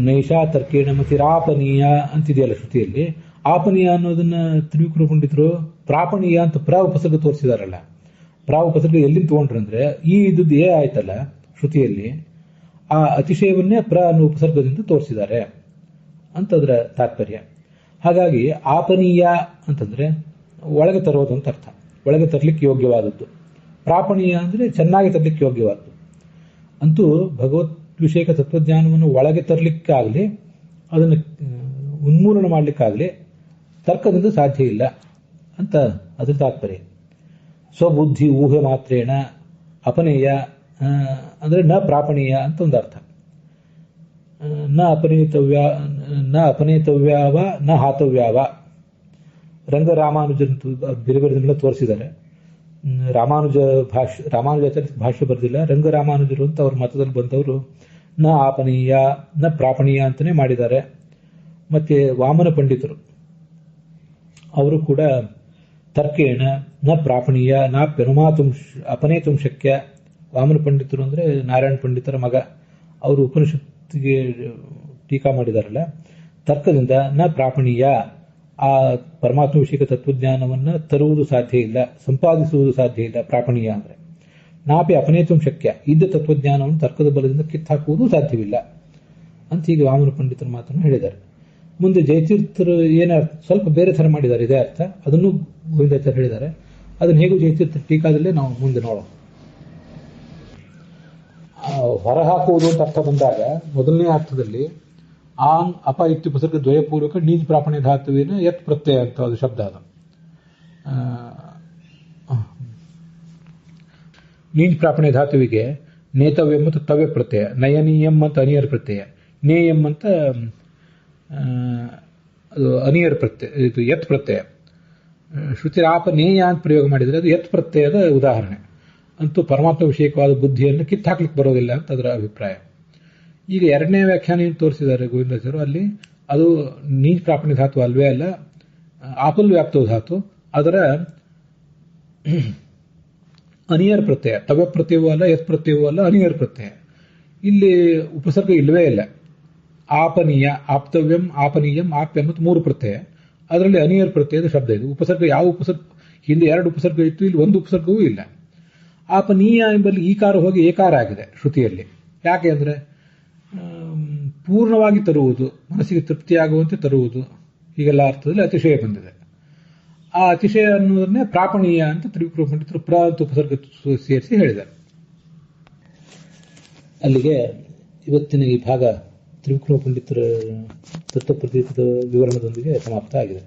ನೈಷಾ ತರ್ಕೇಣ ಮತಿರಾಪನೀಯ ಅಂತಿದೆಯಲ್ಲ ಶ್ರುತಿಯಲ್ಲಿ, ಆಪನೀಯ ಅನ್ನೋದನ್ನ ತ್ರಿವಿಕ್ರಮ ಪಂಡಿತರು ಪ್ರಾಪಣೀಯ ಅಂತ ಪ್ರ ಉಪಸರ್ಗ ತೋರಿಸಿದಾರಲ್ಲ. ಪ್ರ ಉಪಸರ್ಗ ಎಲ್ಲಿಂದ ತಗೊಂಡ್ರಂದ್ರೆ ಈ ಇದ್ದದ್ದು ಆಯ್ತಲ್ಲ ಶ್ರುತಿಯಲ್ಲಿ, ಆ ಅತಿಶಯವನ್ನೇ ಪ್ರ ಅನ್ನೋ ಉಪಸರ್ಗದಿಂದ ತೋರಿಸಿದ್ದಾರೆ ಅಂತದ್ರ ತಾತ್ಪರ್ಯ. ಹಾಗಾಗಿ ಆಪನೀಯ ಅಂತಂದ್ರೆ ಒಳಗೆ ತರೋದು ಅಂತ ಅರ್ಥ, ಒಳಗೆ ತರಲಿಕ್ಕೆ ಯೋಗ್ಯವಾದದ್ದು. ಪ್ರಾಪಣೀಯ ಅಂದ್ರೆ ಚೆನ್ನಾಗಿ ತರಲಿಕ್ಕೆ ಯೋಗ್ಯವಾದದ್ದು. ಅಂತೂ ಭಗವತ್ ವಿಷಯಕ ತತ್ವಜ್ಞಾನವನ್ನು ಒಳಗೆ ತರಲಿಕ್ಕಾಗಲಿ, ಅದನ್ನು ಉನ್ಮೂಲನ ಮಾಡಲಿಕ್ಕಾಗಲಿ ತರ್ಕದಿಂದ ಸಾಧ್ಯ ಇಲ್ಲ ಅಂತ ಅದ್ರ ತಾತ್ಪರ್ಯ. ಸ್ವಬುದ್ಧಿ ಊಹೆ ಮಾತ್ರೇಣ ಅಪನೇಯ ಅಂದ್ರೆ ನ ಪ್ರಾಪಣೀಯ ಅಂತ ಒಂದು ಅರ್ಥ. ನ ಅಪನೇತವ್ಯಾವ ನ ಹಾತವ್ಯಾವ. ರಂಗರಾಮಾನುಜರಂತೂ ಬೇರೆ ಬೇರೆ ತೋರಿಸಿದ್ದಾರೆ. ರಾಮಾನುಜಾಚಾರ್ಯ ಭಾಷ್ಯ ಬರೆದಿಲ್ಲ, ರಂಗರಾಮಾನುಜರು ಅಂತ ಅವ್ರ ಮತದಲ್ಲಿ ಬಂದವರು ನ ಆಪನೀಯ ನ ಪ್ರಾಪಣೀಯ ಅಂತಾನೆ ಮಾಡಿದ್ದಾರೆ. ಮತ್ತೆ ವಾಮನ ಪಂಡಿತರು ಅವರು ಕೂಡ ತರ್ಕೇಣ ನ ಪ್ರಾಪಣೀಯ ನಾಪ್ಯನುಮಾತು ಅಪನೇತು ಶಕ್ಯ. ವಾಮನ ಪಂಡಿತರು ಅಂದ್ರೆ ನಾರಾಯಣ ಪಂಡಿತರ ಮಗ. ಅವರು ಉಪನಿಷತ್ ಜೈತಿರ್ತಿಗೆ ಟೀಕಾ ಮಾಡಿದಾರಲ್ಲ, ತರ್ಕದಿಂದ ನ ಪ್ರಾಪಣೀಯ, ಆ ಪರಮಾತ್ಮ ವಿಷಯಕ ತತ್ವಜ್ಞಾನವನ್ನ ತರುವುದು ಸಾಧ್ಯ ಇಲ್ಲ, ಸಂಪಾದಿಸುವುದು ಸಾಧ್ಯ ಇಲ್ಲ. ಪ್ರಾಪಣೀಯ ಅಂದ್ರೆ ನಾಪಿ ಅಪನೇತು ಶಕ್ಯ, ಇದ್ದ ತತ್ವಜ್ಞಾನವನ್ನು ತರ್ಕದ ಬಲದಿಂದ ಕಿತ್ತಾಕುವುದು ಸಾಧ್ಯವಿಲ್ಲ ಅಂತ ಹೀಗೆ ವಾಮನ ಪಂಡಿತರ ಮಾತನ್ನು ಹೇಳಿದ್ದಾರೆ. ಮುಂದೆ ಜಯತೀರ್ಥರು ಏನರ್ಥ ಸ್ವಲ್ಪ ಬೇರೆ ಥರ ಮಾಡಿದ್ದಾರೆ, ಇದೇ ಅರ್ಥ, ಅದನ್ನು ಗೋವಿಂದಾಚಾರ್ಯ ಹೇಳಿದ್ದಾರೆ. ಅದನ್ನು ಹೇಗೂ ಜಯತೀರ್ಥ ಟೀಕಾದಲ್ಲೇ ನಾವು ಮುಂದೆ ನೋಡೋಣ. ಹೊರಹಾಕುವುದು ಅಂತ ಅರ್ಥ ಬಂದಾಗ ಮೊದಲನೇ ಅರ್ಥದಲ್ಲಿ ಆಂಗ್ ಅಪ ಇತ್ಯುಪಸರ್ಗ ದ್ವಯಪೂರ್ವಕ ನೀಜ್ ಪ್ರಾಪಣೆ ಧಾತುವಿನ ಯತ್ ಪ್ರತ್ಯಯ ಅಂತ ಅದು ಶಬ್ದ. ಅದು ನೀಜ್ ಪ್ರಾಪಣೆ ಧಾತುವಿಗೆ ನೇತವ್ಯಂ ಮತ್ತು ತವ್ಯ ಪ್ರತ್ಯಯ, ನಯನೀಯಂ ಅಂತ ಅನಿಯರ್ ಪ್ರತ್ಯಯ, ನೇಯಂ ಅಂತ ಅದು ಅನಿಯರ್ ಪ್ರತ್ಯಯ, ಇದು ಯತ್ ಪ್ರತ್ಯಯ. ಶ್ರುತಿರಾಪ ನೇಯ ಅಂತ ಪ್ರಯೋಗ ಮಾಡಿದರೆ ಅದು ಯತ್ ಪ್ರತ್ಯಯದ ಉದಾಹರಣೆ. ಅಂತೂ ಪರಮಾತ್ಮ ವಿಷಯಕವಾದ ಬುದ್ಧಿಯನ್ನು ಕಿತ್ತಾಕ್ಲಿಕ್ಕೆ ಬರೋದಿಲ್ಲ ಅಂತ ಅದರ ಅಭಿಪ್ರಾಯ. ಈಗ ಎರಡನೇ ವ್ಯಾಖ್ಯಾನ ಏನು ತೋರಿಸಿದ್ದಾರೆ ಗೋವಿಂದಾಚಾರ್ಯರು, ಅಲ್ಲಿ ಅದು ನೀಜ್ ಪ್ರಾಪಣೆ ಧಾತು ಅಲ್ವೇ ಅಲ್ಲ, ಆಪಲ್ ವ್ಯಾಪ್ತವ ಧಾತು, ಅದರ ಅನಿಯರ್ ಪ್ರತ್ಯಯ, ತವ್ಯ ಪ್ರತ್ಯವೂ ಅಲ್ಲ, ಯತ್ ಪ್ರತ್ಯವೂ ಅಲ್ಲ, ಅನಿಯರ್ ಪ್ರತ್ಯಯ. ಇಲ್ಲಿ ಉಪಸರ್ಗ ಇಲ್ಲವೇ ಇಲ್ಲ. ಆಪನೀಯ, ಆಪ್ತವ್ಯಂ, ಆಪನೀಯಂ, ಆಪ್ಯ ಮತ್ತು 3 ಪ್ರತ್ಯಯ, ಅದರಲ್ಲಿ ಅನಿಯರ್ ಪ್ರತ್ಯಯದ ಶಬ್ದ ಇದು. ಉಪಸರ್ಗ ಯಾವ ಉಪಸರ್ಗ, ಹಿಂದೆ 2 ಉಪಸರ್ಗ ಇತ್ತು, ಇಲ್ಲಿ 1 ಉಪಸರ್ಗವೂ ಇಲ್ಲ. ಆಪನೀಯ ಎಂಬಲ್ಲಿ ಈಕಾರ ಹೋಗಿ ಏಕಾರ ಆಗಿದೆ ಶ್ರುತಿಯಲ್ಲಿ. ಯಾಕೆ ಅಂದರೆ ಪೂರ್ಣವಾಗಿ ತರುವುದು, ಮನಸ್ಸಿಗೆ ತೃಪ್ತಿಯಾಗುವಂತೆ ತರುವುದು, ಹೀಗೆಲ್ಲ ಅರ್ಥದಲ್ಲಿ ಅತಿಶಯ ಬಂದಿದೆ. ಆ ಅತಿಶಯ ಅನ್ನೋದನ್ನೇ ಪ್ರಾಪಣೀಯ ಅಂತ ತ್ರಿವಿಕ್ರಮ ಪಂಡಿತರು ಪ್ರ ಅಂತ ಉಪಸರ್ಗ ಸೇರಿಸಿ ಹೇಳಿದ್ದಾರೆ. ಅಲ್ಲಿಗೆ ಇವತ್ತಿನ ಈ ಭಾಗ ತ್ರಿವಿಕ್ರಮ ಪಂಡಿತರ ತತ್ವ ಪ್ರತೀತದ ವಿವರಣದೊಂದಿಗೆ ಸಮಾಪ್ತ ಆಗಿದೆ.